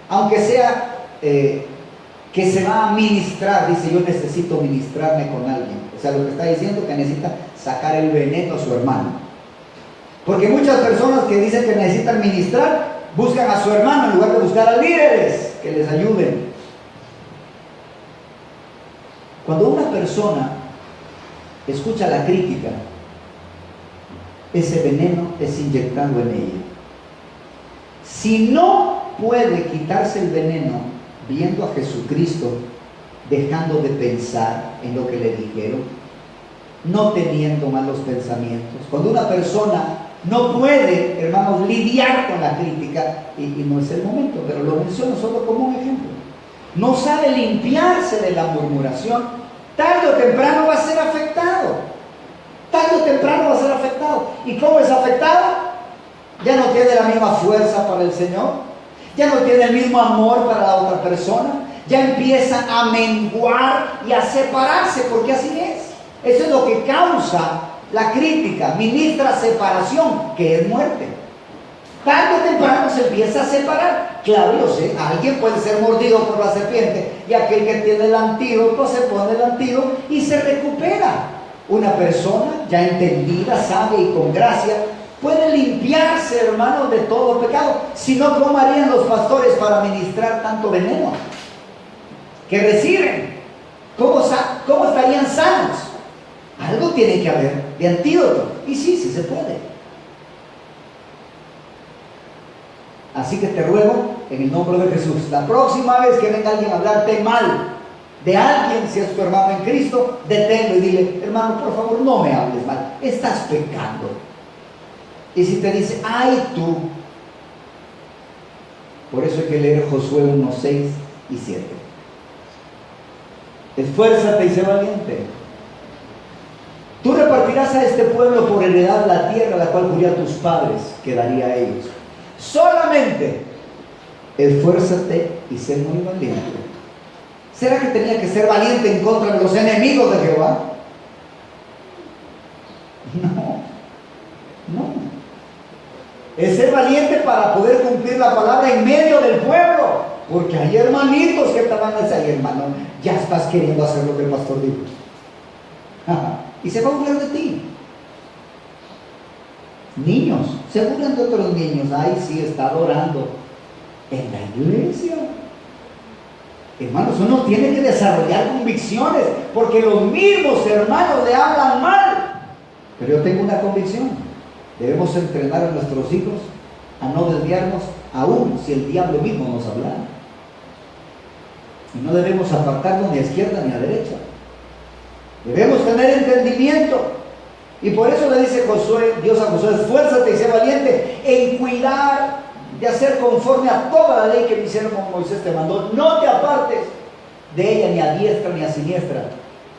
aunque sea que se va a ministrar, dice: yo necesito ministrarme con alguien. O sea, lo que está diciendo es que necesita sacar el veneno a su hermano. Porque muchas personas que dicen que necesitan ministrar, buscan a su hermano en lugar de buscar a líderes que les ayuden. Cuando una persona escucha la crítica, ese veneno es inyectado en ella. Si no puede quitarse el veneno viendo a Jesucristo, dejando de pensar en lo que le dijeron, no teniendo malos pensamientos. Cuando una persona no puede, hermanos, lidiar con la crítica, y no es el momento, pero lo menciono solo como un ejemplo, no sabe limpiarse de la murmuración, tarde o temprano va a ser afectado. ¿Y cómo es afectado? Ya no tiene la misma fuerza para el Señor, ya no tiene el mismo amor para la otra persona, ya empieza a menguar y a separarse, porque así es. Eso es lo que causa la crítica, ministra separación, que es muerte. Tarde o temprano se empieza a separar. Claro, yo sé, alguien puede ser mordido por la serpiente y aquel que tiene el antídoto se pone el antídoto y se recupera. Una persona ya entendida, sabia y con gracia puede limpiarse, hermanos, de todo pecado. Si no, ¿cómo harían los pastores para ministrar tanto veneno que reciben? ¿Cómo estarían sanos? Algo tiene que haber de antídoto. Y sí se puede. Así que te ruego, en el nombre de Jesús, la próxima vez que venga alguien a hablarte mal de alguien, si es tu hermano en Cristo, deténlo y dile: hermano, por favor, no me hables mal, estás pecando. Y si te dice: ay tú, por eso hay que leer Josué 1, 6 y 7. Esfuérzate y sé valiente. Tú repartirás a este pueblo por heredad la tierra la cual juré a tus padres que daría a ellos. Solamente esfuérzate y sé muy valiente. ¿Será que tenía que ser valiente en contra de los enemigos de Jehová? No. Es ser valiente para poder cumplir la palabra en medio del pueblo. Porque hay hermanitos que te van a decir, ay hermano, ya estás queriendo hacer lo que el pastor dijo. Y se va a burlar de ti. Niños, se burlan de otros niños. Ay, sí, está adorando en la iglesia. Hermanos, uno tiene que desarrollar convicciones, porque los mismos hermanos le hablan mal. Pero yo tengo una convicción: debemos entrenar a nuestros hijos a no desviarnos, aun si el diablo mismo nos habla. Y no debemos apartarnos ni a izquierda ni a derecha. Debemos tener entendimiento. Y por eso le dice Dios a Josué: esfuérzate y sé valiente en cuidar de hacer conforme a toda la ley que mi siervo Moisés te mandó. No te apartes de ella ni a diestra ni a siniestra,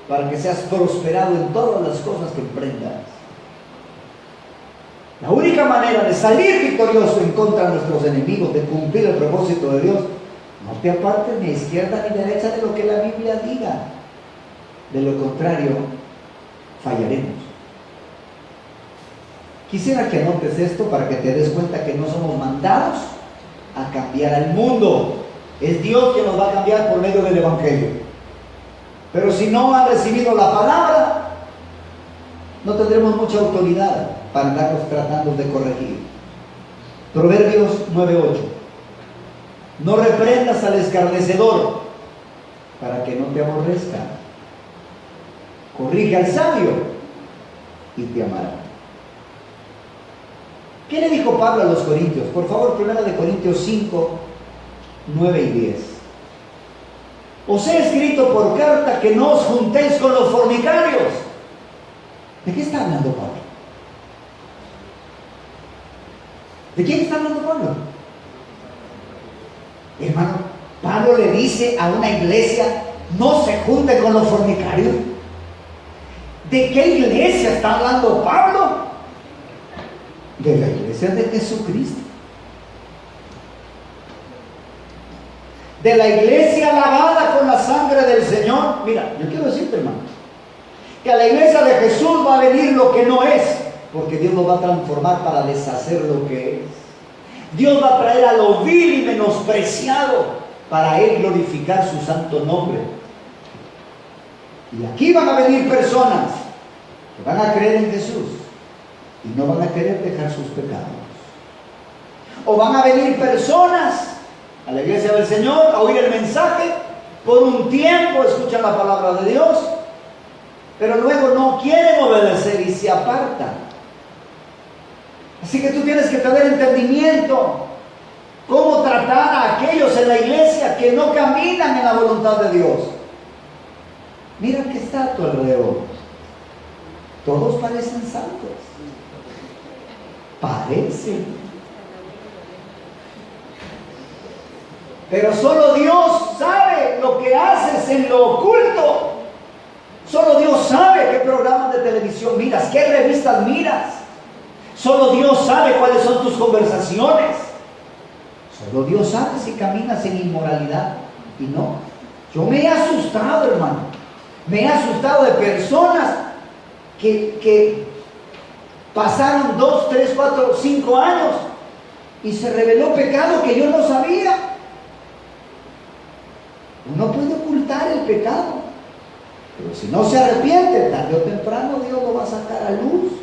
para que seas prosperado en todas las cosas que emprendas. La única manera de salir victorioso en contra de nuestros enemigos, de cumplir el propósito de Dios: no te apartes ni a izquierda ni a derecha de lo que la Biblia diga. De lo contrario, fallaremos. Quisiera que anotes esto para que te des cuenta que no somos mandados a cambiar al mundo. Es Dios quien nos va a cambiar por medio del Evangelio. Pero si no han recibido la palabra, no tendremos mucha autoridad para andarnos tratando de corregir. Proverbios 9:8. No reprendas al escarnecedor para que no te aborrezca. Corrige al sabio y te amará. ¿Qué le dijo Pablo a los corintios? Por favor, 1 Corintios 5, 9 y 10. Os he escrito por carta que no os juntéis con los fornicarios. ¿De qué está hablando Pablo? ¿De quién está hablando Pablo? Hermano, Pablo le dice a una iglesia: no se junte con los fornicarios. ¿De qué iglesia está hablando Pablo? De la iglesia de Jesucristo. De la iglesia lavada con la sangre del Señor. Mira, yo quiero decirte, hermano, que a la iglesia de Jesús va a venir lo que no es, porque Dios lo va a transformar para deshacer lo que es. Dios va a traer a lo vil y menospreciado para Él glorificar su santo nombre. Y aquí van a venir personas que van a creer en Jesús y no van a querer dejar sus pecados. O van a venir personas a la iglesia del Señor a oír el mensaje, por un tiempo escuchan la palabra de Dios, pero luego no quieren obedecer y se apartan. Así que tú tienes que tener entendimiento cómo tratar a aquellos en la iglesia que no caminan en la voluntad de Dios. Mira que está a tu alrededor. Todos parecen santos. Parecen. Pero solo Dios sabe lo que haces en lo oculto. Solo Dios sabe qué programas de televisión miras, qué revistas miras. Solo Dios sabe cuáles son tus conversaciones. Solo Dios sabe si caminas en inmoralidad y no. Yo me he asustado, hermano. Me he asustado de personas que pasaron 2, 3, 4, 5 años y se reveló pecado que yo no sabía. Uno puede ocultar el pecado, pero si no se arrepiente, tarde o temprano Dios lo va a sacar a luz.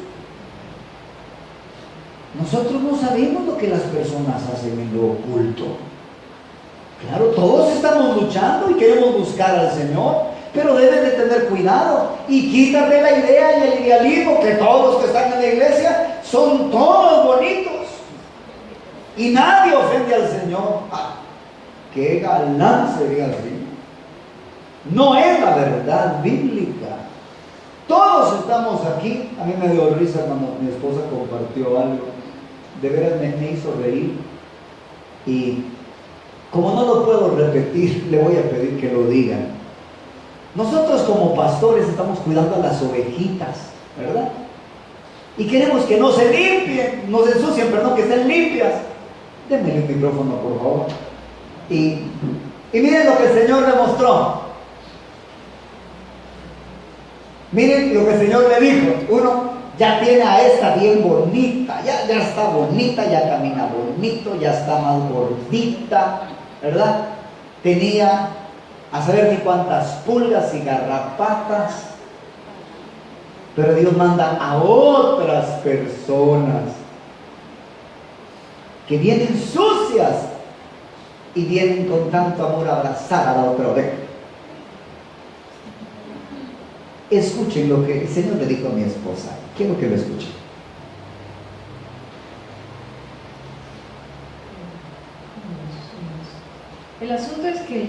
Nosotros no sabemos lo que las personas hacen en lo oculto. Claro, todos estamos luchando y queremos buscar al Señor, pero debes de tener cuidado y quítate la idea y el idealismo que todos los que están en la iglesia son todos bonitos y nadie ofende al Señor. ¡Qué galán sería así! No es la verdad bíblica. Todos estamos aquí. A mí me dio risa cuando mi esposa compartió algo. De veras me hizo reír. Y como no lo puedo repetir, le voy a pedir que lo digan. Nosotros como pastores estamos cuidando a las ovejitas ¿verdad? Y queremos que no se limpien, no se ensucien, perdón, que estén limpias. Denme el micrófono, por favor. Y miren lo que el Señor le mostró. Miren lo que el Señor le dijo. Uno ya tiene a esta bien bonita, ya está bonita, ya camina bonito, ya está más gordita, ¿verdad? Tenía a saber ni cuántas pulgas y garrapatas. Pero Dios manda a otras personas que vienen sucias y vienen con tanto amor a abrazar a la otra oveja. Escuchen lo que el Señor le dijo a mi esposa. Quiero que lo escuchen. El asunto es que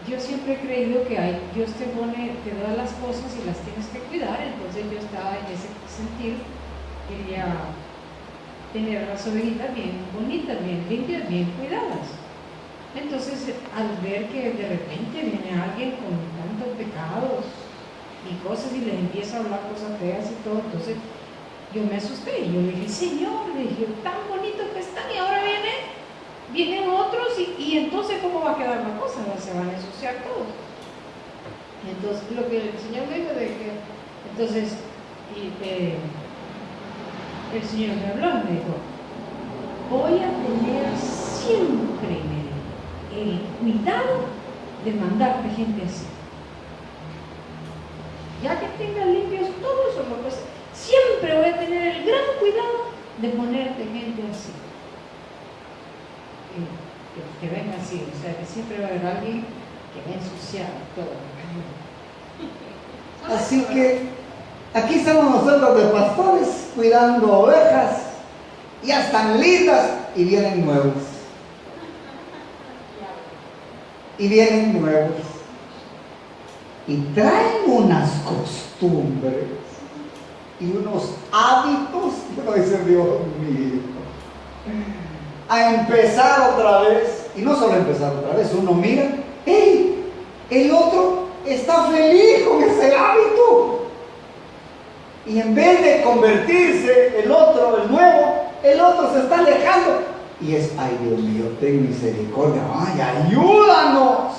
yo siempre he creído que Dios te da las cosas y las tienes que cuidar. Entonces yo estaba en ese sentido, quería tener las ovejitas bien bonitas, bien limpias, bien cuidadas. Entonces, al ver que de repente viene alguien con tantos pecados y cosas y les empieza a hablar cosas feas y todo, entonces yo me asusté y yo le dije, Señor, le dije, tan bonitos que están y ahora vienen otros y entonces ¿cómo va a quedar la cosa? Se van a ensuciar todos. Entonces, lo que el Señor me dijo de que, entonces, el Señor me habló y me dijo, voy a tener siempre el cuidado de mandarte gente así. Ya que tengas limpios todos o lo que sea, siempre voy a tener el gran cuidado de ponerte gente así. Que venga así, o sea, que siempre va a haber alguien que va a ensuciar todo. Así que aquí estamos nosotros de pastores cuidando ovejas, ya están lindas y vienen nuevos. Y vienen nuevos. Y traen unas costumbres y unos hábitos, uno dice, Dios mío, a empezar otra vez. Y no solo empezar otra vez, uno mira, ¡hey! El otro está feliz con ese hábito. Y en vez de convertirse el otro, el nuevo, el otro se está alejando. Y es, ay Dios mío, ten misericordia, ay, ayúdanos.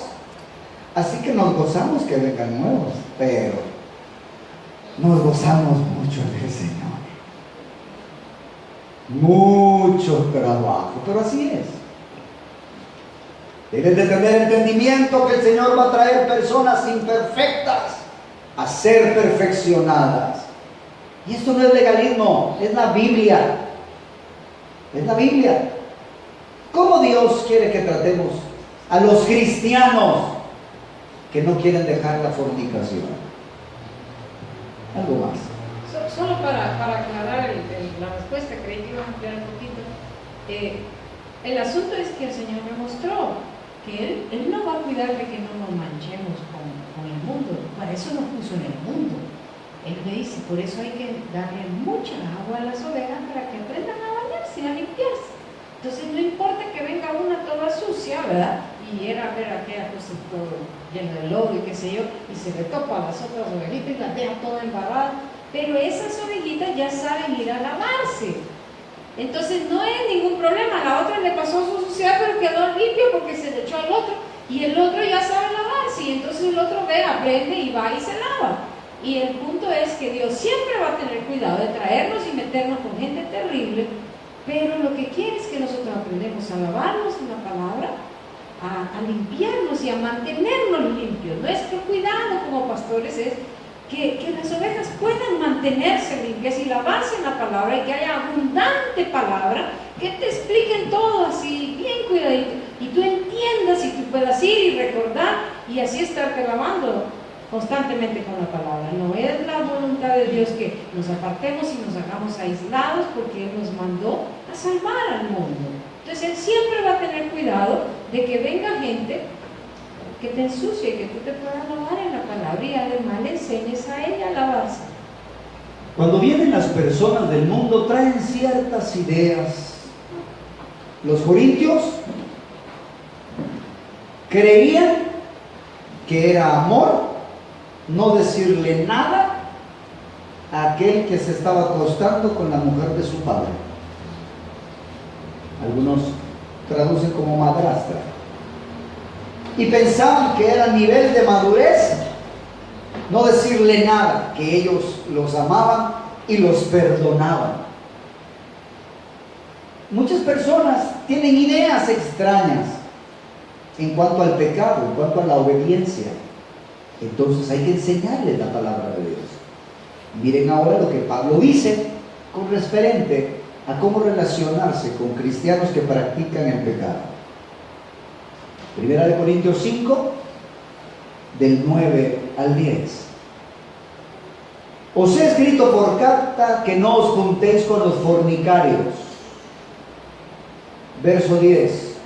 Así que nos gozamos que vengan nuevos, pero nos gozamos mucho del Señor. Mucho trabajo, pero así es. Debes de tener entendimiento que el Señor va a traer personas imperfectas a ser perfeccionadas. Y esto no es legalismo, es la Biblia. Es la Biblia. ¿Cómo Dios quiere que tratemos a los cristianos que no quieren dejar la fornicación? Algo más. Solo para aclarar la respuesta, creí que iba a ampliar un poquito. El asunto es que el Señor me mostró que Él no va a cuidar de que no nos manchemos con el mundo. Para eso nos puso en el mundo. Él me dice, por eso hay que darle mucha agua a las ovejas para que aprendan a bañarse, a limpiarse. Entonces no importa que venga una toda sucia, ¿verdad? Y era ver aquella cosa todo lleno de lodo y qué sé yo, y se le topa a las otras ovejitas y las deja todas embarradas. Pero esas ovejitas ya saben ir a lavarse. Entonces no es ningún problema. A la otra le pasó su suciedad, pero quedó limpio porque se le echó al otro. Y el otro ya sabe lavarse. Y entonces el otro ve, aprende y va y se lava. Y el punto es que Dios siempre va a tener cuidado de traernos y meternos con gente terrible. Pero lo que quiere es que nosotros aprendamos a lavarnos en la palabra, a limpiarnos y a mantenernos limpios. Nuestro cuidado como pastores es que las ovejas puedan mantenerse limpias y lavarse en la palabra y que haya abundante palabra que te expliquen todo así bien cuidadito y tú entiendas y tú puedas ir y recordar y así estarte lavando constantemente con la palabra. No es la voluntad de Dios que nos apartemos y nos hagamos aislados porque Él nos mandó a salvar al mundo. Entonces Él siempre va a tener cuidado de que venga gente que te ensucie, que tú te puedas lavar en la palabra y además le enseñes a ella a lavarse. Cuando vienen las personas del mundo traen ciertas ideas. Los corintios creían que era amor no decirle nada aquel que se estaba acostando con la mujer de su padre. Algunos traducen como madrastra. Y pensaban que era nivel de madurez no decirle nada, que ellos los amaban y los perdonaban. Muchas personas tienen ideas extrañas en cuanto al pecado, en cuanto a la obediencia. Entonces hay que enseñarles la palabra de Dios. Miren ahora lo que Pablo dice con referente a cómo relacionarse con cristianos que practican el pecado. Primera de Corintios 5, del 9 al 10. Os he escrito por carta que no os juntéis con los fornicarios. Verso 10.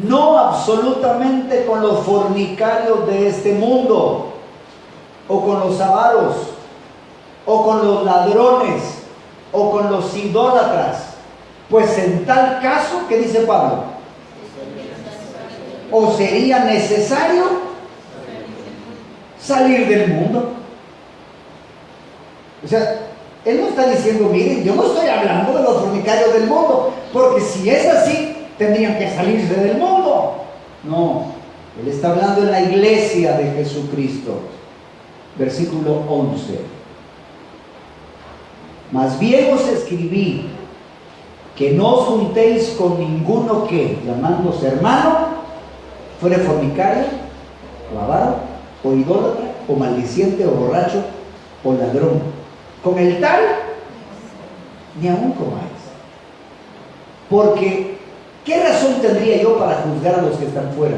No absolutamente con los fornicarios de este mundo, o con los avaros, o con los ladrones, o con los idólatras. Pues en tal caso, ¿qué dice Pablo? ¿O sería necesario salir del mundo? O sea, él no está diciendo, miren, yo no estoy hablando de los fornicarios del mundo, porque si es así, tendrían que salirse del mundo. No, él está hablando en la iglesia de Jesucristo. Versículo 11. Más bien os escribí que no os juntéis con ninguno que, llamándose hermano, fuere fornicario, o avaro, o idólatra, o maldiciente, o borracho, o ladrón. Con el tal, ni aún comáis. Porque, ¿qué razón tendría yo para juzgar a los que están fuera?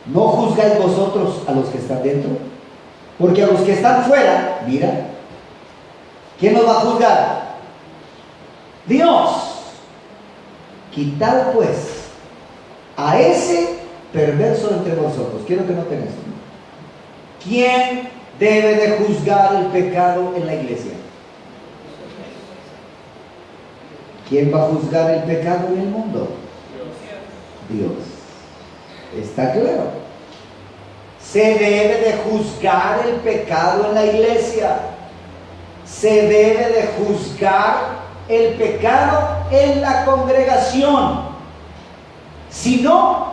¿No juzgáis vosotros a los que están dentro? Porque a los que están fuera, mira, ¿quién nos va a juzgar? Dios. Quitad pues a ese perverso entre vosotros. Quiero que noten esto. ¿Quién debe de juzgar el pecado en la iglesia? ¿Quién va a juzgar el pecado en el mundo? Dios. ¿Está claro? Se debe de juzgar el pecado en la iglesia. Se debe de juzgar el pecado en la congregación. Si no,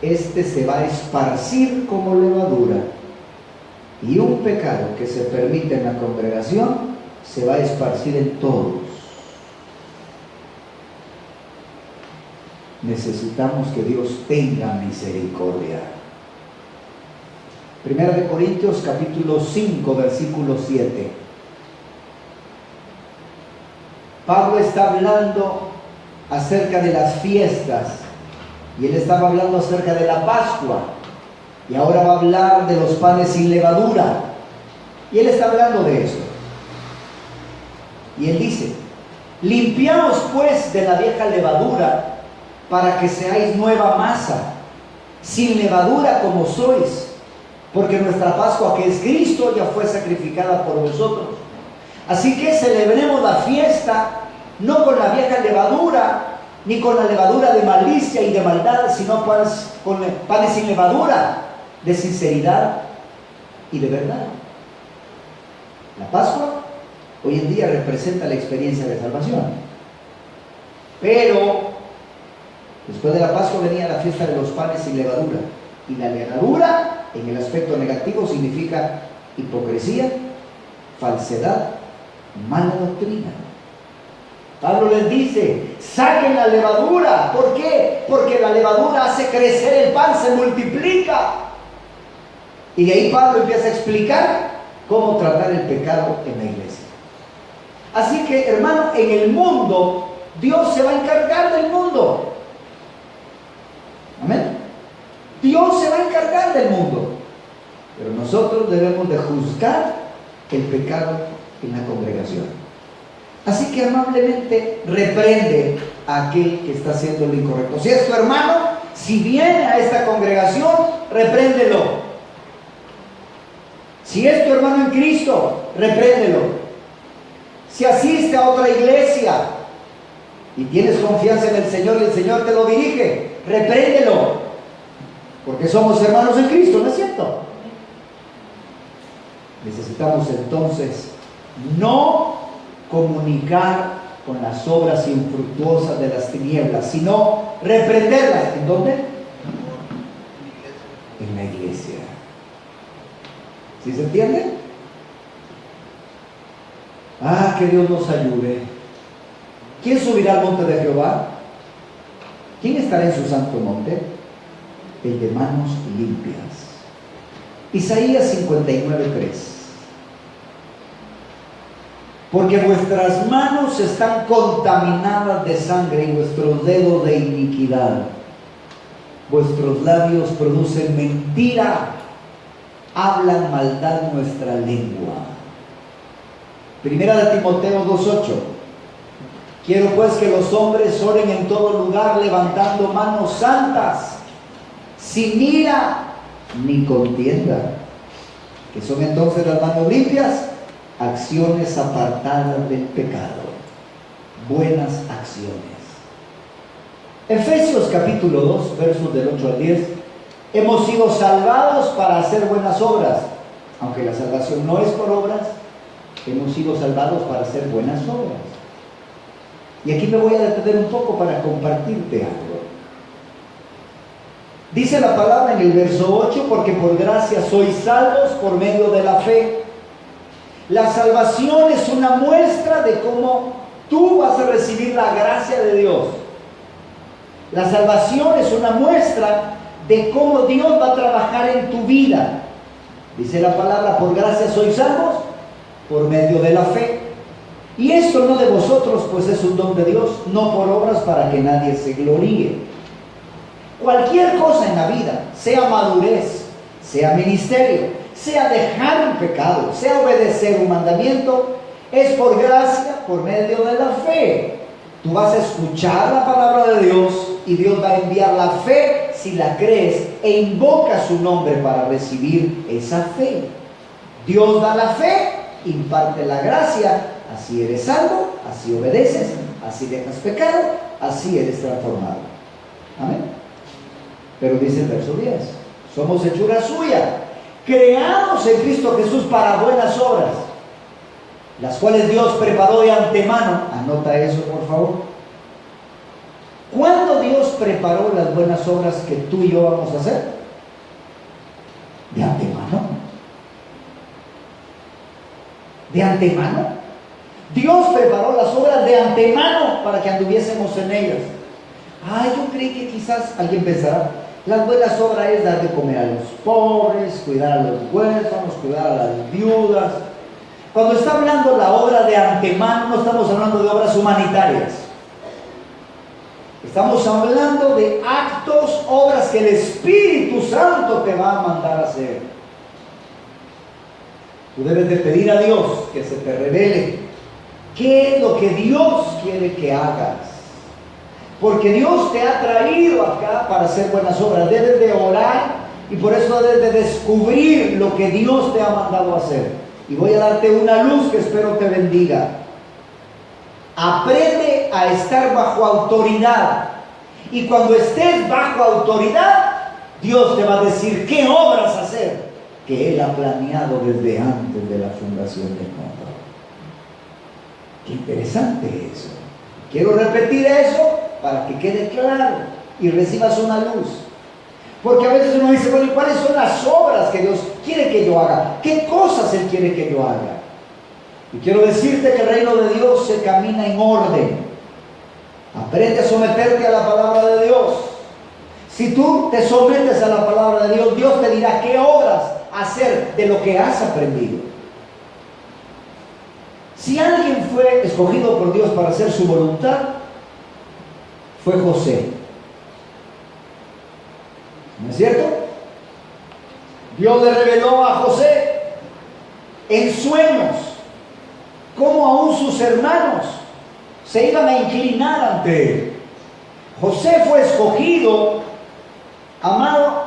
este se va a esparcir como levadura. Y un pecado que se permite en la congregación se va a esparcir en todos. Necesitamos que Dios tenga misericordia. Primera de Corintios capítulo 5, versículo 7. Pablo está hablando acerca de las fiestas y él estaba hablando acerca de la Pascua y ahora va a hablar de los panes sin levadura y él está hablando de eso. Y él dice: limpiaos pues de la vieja levadura para que seáis nueva masa, sin levadura como sois, porque nuestra Pascua, que es Cristo, ya fue sacrificada por vosotros. Así que celebremos la fiesta no con la vieja levadura, ni con la levadura de malicia y de maldad, sino con panes sin levadura, de sinceridad y de verdad. La Pascua hoy en día representa la experiencia de salvación, pero después de la Pascua venía la fiesta de los panes sin levadura, y la levadura en el aspecto negativo significa hipocresía, falsedad, mala doctrina. Pablo les dice: saquen la levadura. ¿Por qué? Porque la levadura hace crecer el pan, se multiplica. Y de ahí Pablo empieza a explicar cómo tratar el pecado en la iglesia. Así que, hermano, en el mundo, Dios se va a encargar del mundo. Amén. Dios se va a encargar del mundo. Pero nosotros debemos de juzgar el pecado en la congregación. Así que amablemente reprende a aquel que está haciendo lo incorrecto. Si es tu hermano, si viene a esta congregación, repréndelo. Si es tu hermano en Cristo, repréndelo. Si asiste a otra iglesia y tienes confianza en el Señor y el Señor te lo dirige, repréndelo. Porque somos hermanos en Cristo, ¿no es cierto? Necesitamos entonces no comunicar con las obras infructuosas de las tinieblas, sino reprenderlas. ¿En dónde? En la iglesia. ¿Sí se entiende? Que Dios nos ayude. ¿Quién subirá al monte de Jehová? ¿Quién estará en su santo monte? El de manos limpias. Isaías 59:3. Porque vuestras manos están contaminadas de sangre y vuestros dedos de iniquidad. Vuestros labios producen mentira, hablan maldad nuestra lengua. Primera de Timoteo 2:8. Quiero pues que los hombres oren en todo lugar levantando manos santas, sin ira ni contienda. ¿Qué son entonces las manos limpias? Acciones apartadas del pecado, buenas acciones. Efesios capítulo 2, versos del 8 al 10. Hemos sido salvados para hacer buenas obras. Aunque la salvación no es por obras, hemos sido salvados para hacer buenas obras. Y aquí me voy a detener un poco para compartirte algo. Dice la palabra en el verso 8, porque por gracia sois salvos por medio de la fe. La salvación es una muestra de cómo tú vas a recibir la gracia de Dios. La salvación es una muestra de cómo Dios va a trabajar en tu vida. Dice la palabra, por gracia sois salvos por medio de la fe. Y esto no de vosotros, pues es un don de Dios, no por obras para que nadie se gloríe. Cualquier cosa en la vida, sea madurez, sea ministerio, sea dejar un pecado, sea obedecer un mandamiento, es por gracia, por medio de la fe. Tú vas a escuchar la palabra de Dios y Dios va a enviar la fe si la crees e invoca su nombre para recibir esa fe. Dios da la fe, imparte la gracia, así eres salvo, así obedeces, así dejas pecado, así eres transformado. Amén. Pero dice el verso 10, somos hechura suya, creados en Cristo Jesús para buenas obras, las cuales Dios preparó de antemano. Anota eso, por favor. ¿Cuándo Dios preparó las buenas obras que tú y yo vamos a hacer? De antemano. De antemano. Dios preparó las obras de antemano para que anduviésemos en ellas. Yo creí que quizás alguien pensará, las buenas obras es dar de comer a los pobres, cuidar a los huérfanos, cuidar a las viudas. Cuando está hablando la obra de antemano, no estamos hablando de obras humanitarias. Estamos hablando de actos, obras que el Espíritu Santo te va a mandar a hacer. Tú debes de pedir a Dios que se te revele qué es lo que Dios quiere que hagas. Porque Dios te ha traído acá para hacer buenas obras. Debes de orar y por eso debes de descubrir lo que Dios te ha mandado a hacer. Y voy a darte una luz que espero te bendiga. Aprende a estar bajo autoridad. Y cuando estés bajo autoridad, Dios te va a decir qué obras hacer, que Él ha planeado desde antes de la fundación del mundo. Qué interesante eso. Quiero repetir eso para que quede claro y recibas una luz. Porque a veces uno dice, bueno, ¿y cuáles son las obras que Dios quiere que yo haga? ¿Qué cosas Él quiere que yo haga? Y quiero decirte que el reino de Dios se camina en orden. Aprende a someterte a la palabra de Dios. Si tú te sometes a la palabra de Dios, Dios te dirá qué obras hacer de lo que has aprendido. Si alguien fue escogido por Dios para hacer su voluntad, fue José. ¿No es cierto? Dios le reveló a José en sueños cómo aún sus hermanos se iban a inclinar ante él. José fue escogido, amado,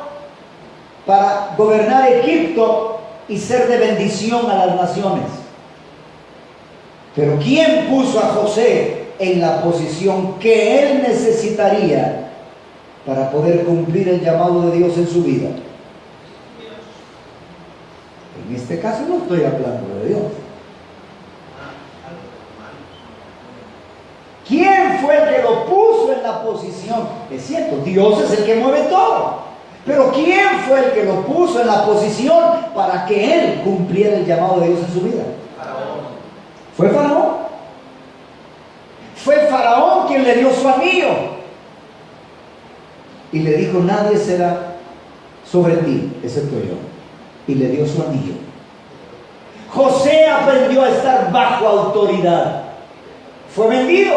para gobernar Egipto y ser de bendición a las naciones. Pero ¿quién puso a José en la posición que él necesitaría para poder cumplir el llamado de Dios en su vida? En este caso no estoy hablando de Dios. ¿Quién fue el que lo puso en la posición? Es cierto, Dios es el que mueve todo. Pero ¿quién fue el que lo puso en la posición para que él cumpliera el llamado de Dios en su vida? Faraón. ¿Fue Faraón? Fue Faraón quien le dio su anillo. Y le dijo, nadie será sobre ti, excepto yo. Y le dio su anillo. José aprendió a estar bajo autoridad. Fue vendido.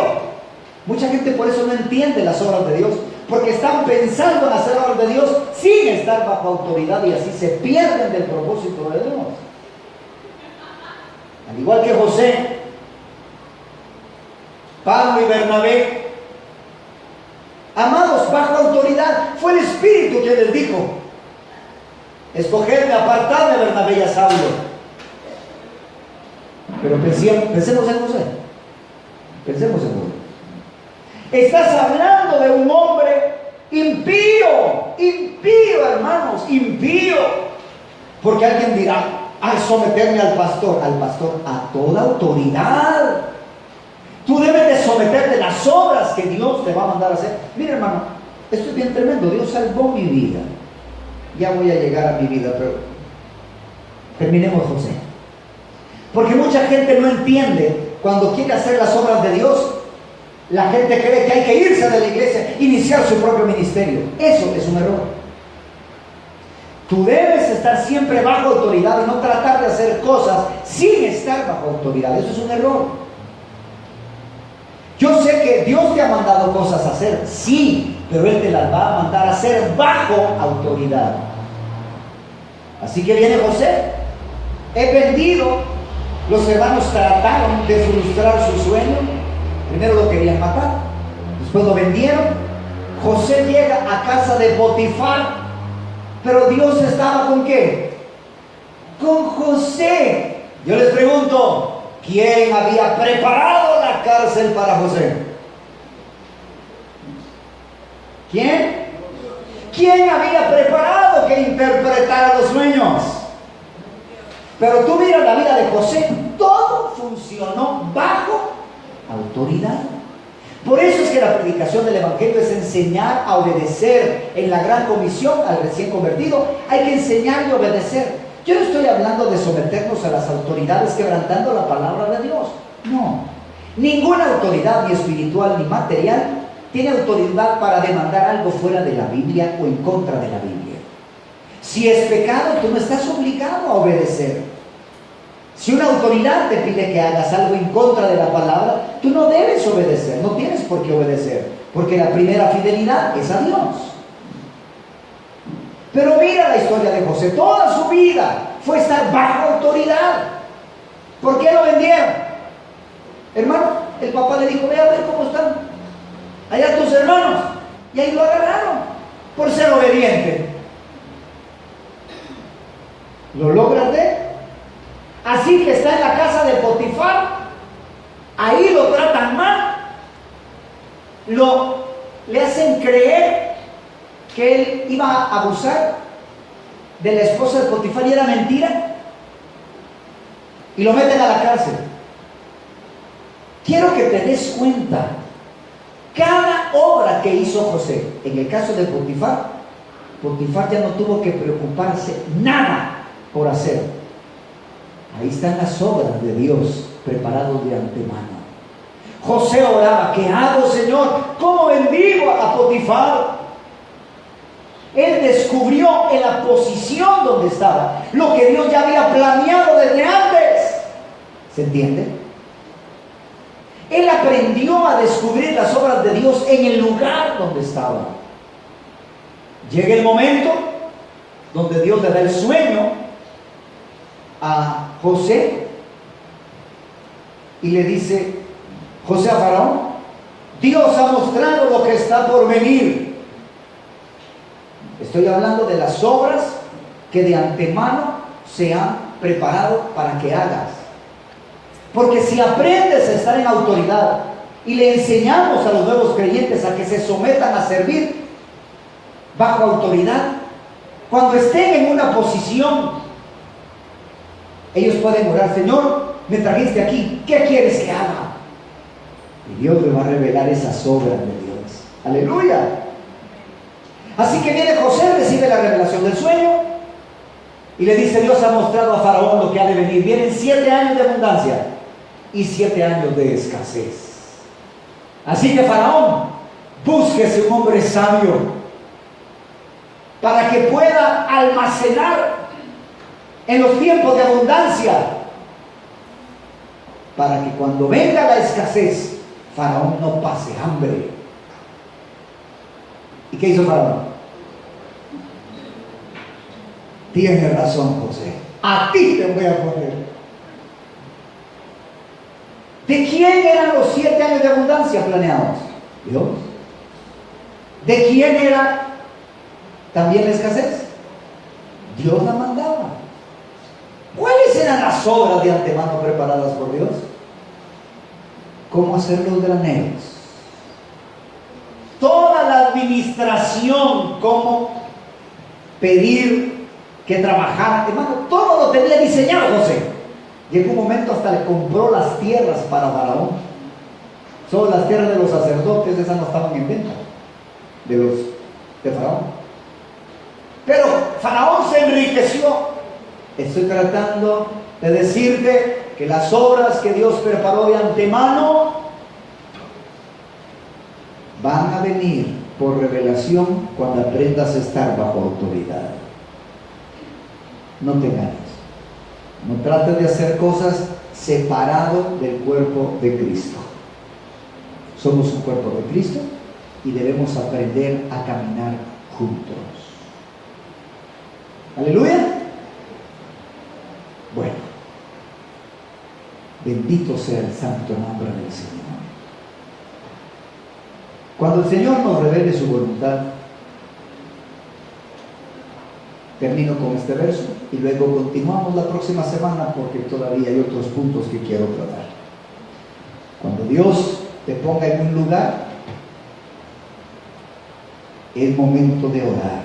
Mucha gente por eso no entiende las obras de Dios, porque están pensando en hacer obras de Dios sin estar bajo autoridad y así se pierden del propósito de Dios. Al igual que José, Pablo y Bernabé, amados, bajo autoridad, fue el Espíritu quien les dijo, escogerme, apartarme, Bernabé y a Saulo. Pero pensemos en José. Pensemos en José. Estás hablando de un hombre impío, hermanos, impío. Porque alguien dirá, al someterme al pastor, a toda autoridad. Tú debes de someterte a las obras que Dios te va a mandar a hacer. Mira, hermano, esto es bien tremendo. Dios salvó mi vida. Ya voy a llegar a mi vida, pero terminemos, José. Porque mucha gente no entiende cuando quiere hacer las obras de Dios. La gente cree que hay que irse de la iglesia, iniciar su propio ministerio. Eso es un error. Tú debes estar siempre bajo autoridad y no tratar de hacer cosas sin estar bajo autoridad. Eso es un error. Yo sé que Dios te ha mandado cosas a hacer, sí, pero Él te las va a mandar a hacer bajo autoridad. Así que viene José. He vendido. Los hermanos trataron de frustrar su sueño. Primero lo querían matar, después lo vendieron. José llega a casa de Potifar, pero Dios estaba ¿con qué? Con José. Yo les pregunto, ¿quién había preparado la cárcel para José? ¿Quién? ¿Quién había preparado que interpretara los sueños? Pero tú miras la vida de José, todo funcionó bajo autoridad. Por eso es que la predicación del Evangelio es enseñar a obedecer. En la gran comisión al recién convertido hay que enseñar y obedecer. Yo no estoy hablando de someternos a las autoridades quebrantando la palabra de Dios. No. Ninguna autoridad, ni espiritual ni material, tiene autoridad para demandar algo fuera de la Biblia o en contra de la Biblia. Si es pecado, tú no estás obligado a obedecer. Si una autoridad te pide que hagas algo en contra de la palabra, tú no debes obedecer, no tienes por qué obedecer, porque la primera fidelidad es a Dios. Pero mira la historia de José, toda su vida fue estar bajo autoridad. ¿Por qué lo vendieron? Hermano, el papá le dijo, ve a ver cómo están allá tus hermanos, y ahí lo agarraron por ser obediente. ¿Lo logras ver? Así que está en la casa de Potifar, ahí lo tratan mal, le hacen creer que él iba a abusar de la esposa de Potifar y era mentira, y lo meten a la cárcel. Quiero que te des cuenta, cada obra que hizo José, en el caso de Potifar, Potifar ya no tuvo que preocuparse nada por hacer. Ahí están las obras de Dios preparadas de antemano. José oraba, ¿qué hago, Señor? ¿Cómo bendigo a Potifar? Él descubrió en la posición donde estaba lo que Dios ya había planeado desde antes. ¿Se entiende? Él aprendió a descubrir las obras de Dios en el lugar donde estaba. Llega el momento donde Dios le da el sueño a José y le dice José a Faraón, Dios ha mostrado lo que está por venir. Estoy hablando de las obras que de antemano se han preparado para que hagas. Porque si aprendes a estar en autoridad y le enseñamos a los nuevos creyentes a que se sometan a servir bajo autoridad, cuando estén en una posición Ellos pueden orar: Señor, me trajiste aquí, ¿qué quieres que haga? Y Dios le va a revelar esas obras de Dios. Aleluya. Así que viene José, recibe la revelación del sueño y le dice: Dios ha mostrado a Faraón lo que ha de venir. Vienen 7 años de abundancia y 7 años de escasez. Así que Faraón, búsquese un hombre sabio para que pueda almacenar en los tiempos de abundancia, para que cuando venga la escasez, Faraón no pase hambre. ¿Y qué hizo Faraón? Tiene razón, José, a ti te voy a poner. ¿De quién eran los 7 años de abundancia planeados? Dios. ¿De quién era también la escasez? Dios la mandaba. ¿Cuáles eran las obras de antemano preparadas por Dios? ¿Cómo hacer los graneros? Toda la administración, cómo pedir que trabajaran. Hermano, todo lo tenía diseñado José. Llegó un momento hasta le compró las tierras para Faraón. Solo las tierras de los sacerdotes, esas no estaban en venta, de Faraón. Pero Faraón se enriqueció. Estoy tratando de decirte que las obras que Dios preparó de antemano van a venir por revelación cuando aprendas a estar bajo autoridad. No te engañes. No trates de hacer cosas separado del cuerpo de Cristo. Somos un cuerpo de Cristo y debemos aprender a caminar juntos. Aleluya. Bueno, bendito sea el santo nombre del Señor. Cuando el Señor nos revele su voluntad, termino con este verso y luego continuamos la próxima semana, porque todavía hay otros puntos que quiero tratar. Cuando Dios te ponga en un lugar, es momento de orar.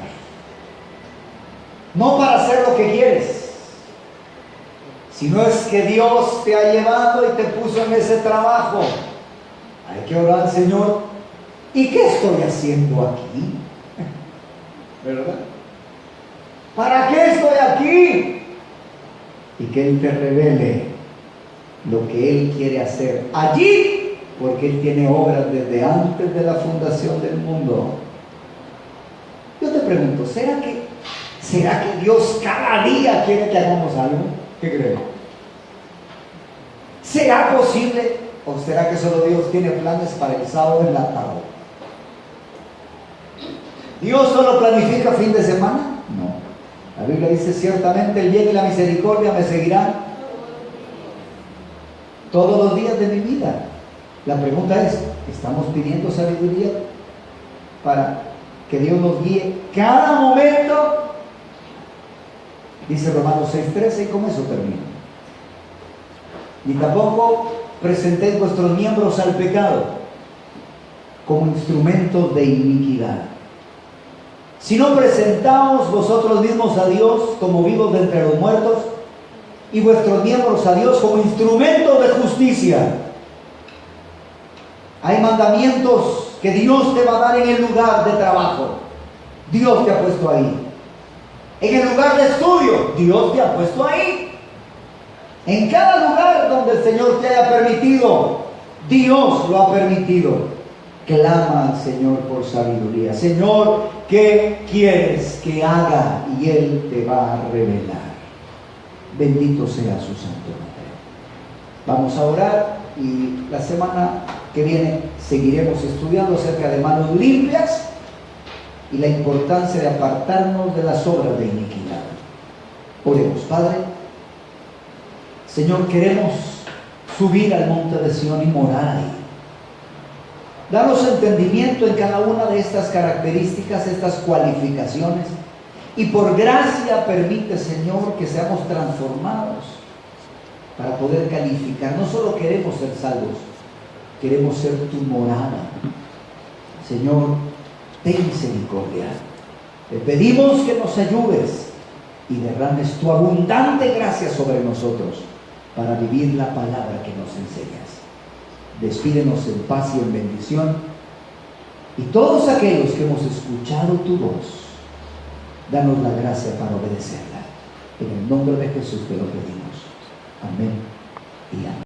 No para hacer lo que quieres, sino es que Dios te ha llevado y te puso en ese trabajo. Hay que orar: Señor, ¿y qué estoy haciendo aquí? ¿Verdad? ¿Para qué estoy aquí? Y que Él te revele lo que Él quiere hacer allí, porque Él tiene obras desde antes de la fundación del mundo. Yo te pregunto, ¿será que Dios cada día quiere que hagamos algo? ¿Qué creo? ¿Será posible? ¿O será que solo Dios tiene planes para el sábado en la tarde? ¿Dios solo planifica fin de semana? No. La Biblia dice: ciertamente el bien y la misericordia me seguirán todos los días de mi vida. La pregunta es: ¿estamos pidiendo sabiduría para que Dios nos guíe cada momento? Dice Romanos 6:13, y con eso termino. Ni tampoco presentéis vuestros miembros al pecado como instrumentos de iniquidad, sino presentaos vosotros mismos a Dios como vivos de entre los muertos, y vuestros miembros a Dios como instrumentos de justicia. Hay mandamientos que Dios te va a dar en el lugar de trabajo. Dios te ha puesto ahí. En el lugar de estudio, Dios te ha puesto ahí. En cada lugar donde el Señor te haya permitido, Dios lo ha permitido. Clama al Señor por sabiduría. Señor, ¿qué quieres que haga? Y Él te va a revelar. Bendito sea su santo nombre. Vamos a orar y la semana que viene seguiremos estudiando acerca de manos limpias y la importancia de apartarnos de las obras de iniquidad. Oremos. Padre, Señor, queremos subir al monte de Sión y morar ahí. Danos entendimiento en cada una de estas características, estas cualificaciones, y por gracia permite, Señor, que seamos transformados para poder calificar. No solo queremos ser salvos, queremos ser tu morada. Señor, ten misericordia. Te pedimos que nos ayudes y derrames tu abundante gracia sobre nosotros para vivir la palabra que nos enseñas. Despídenos en paz y en bendición. Y todos aquellos que hemos escuchado tu voz, danos la gracia para obedecerla. En el nombre de Jesús te lo pedimos. Amén y amén.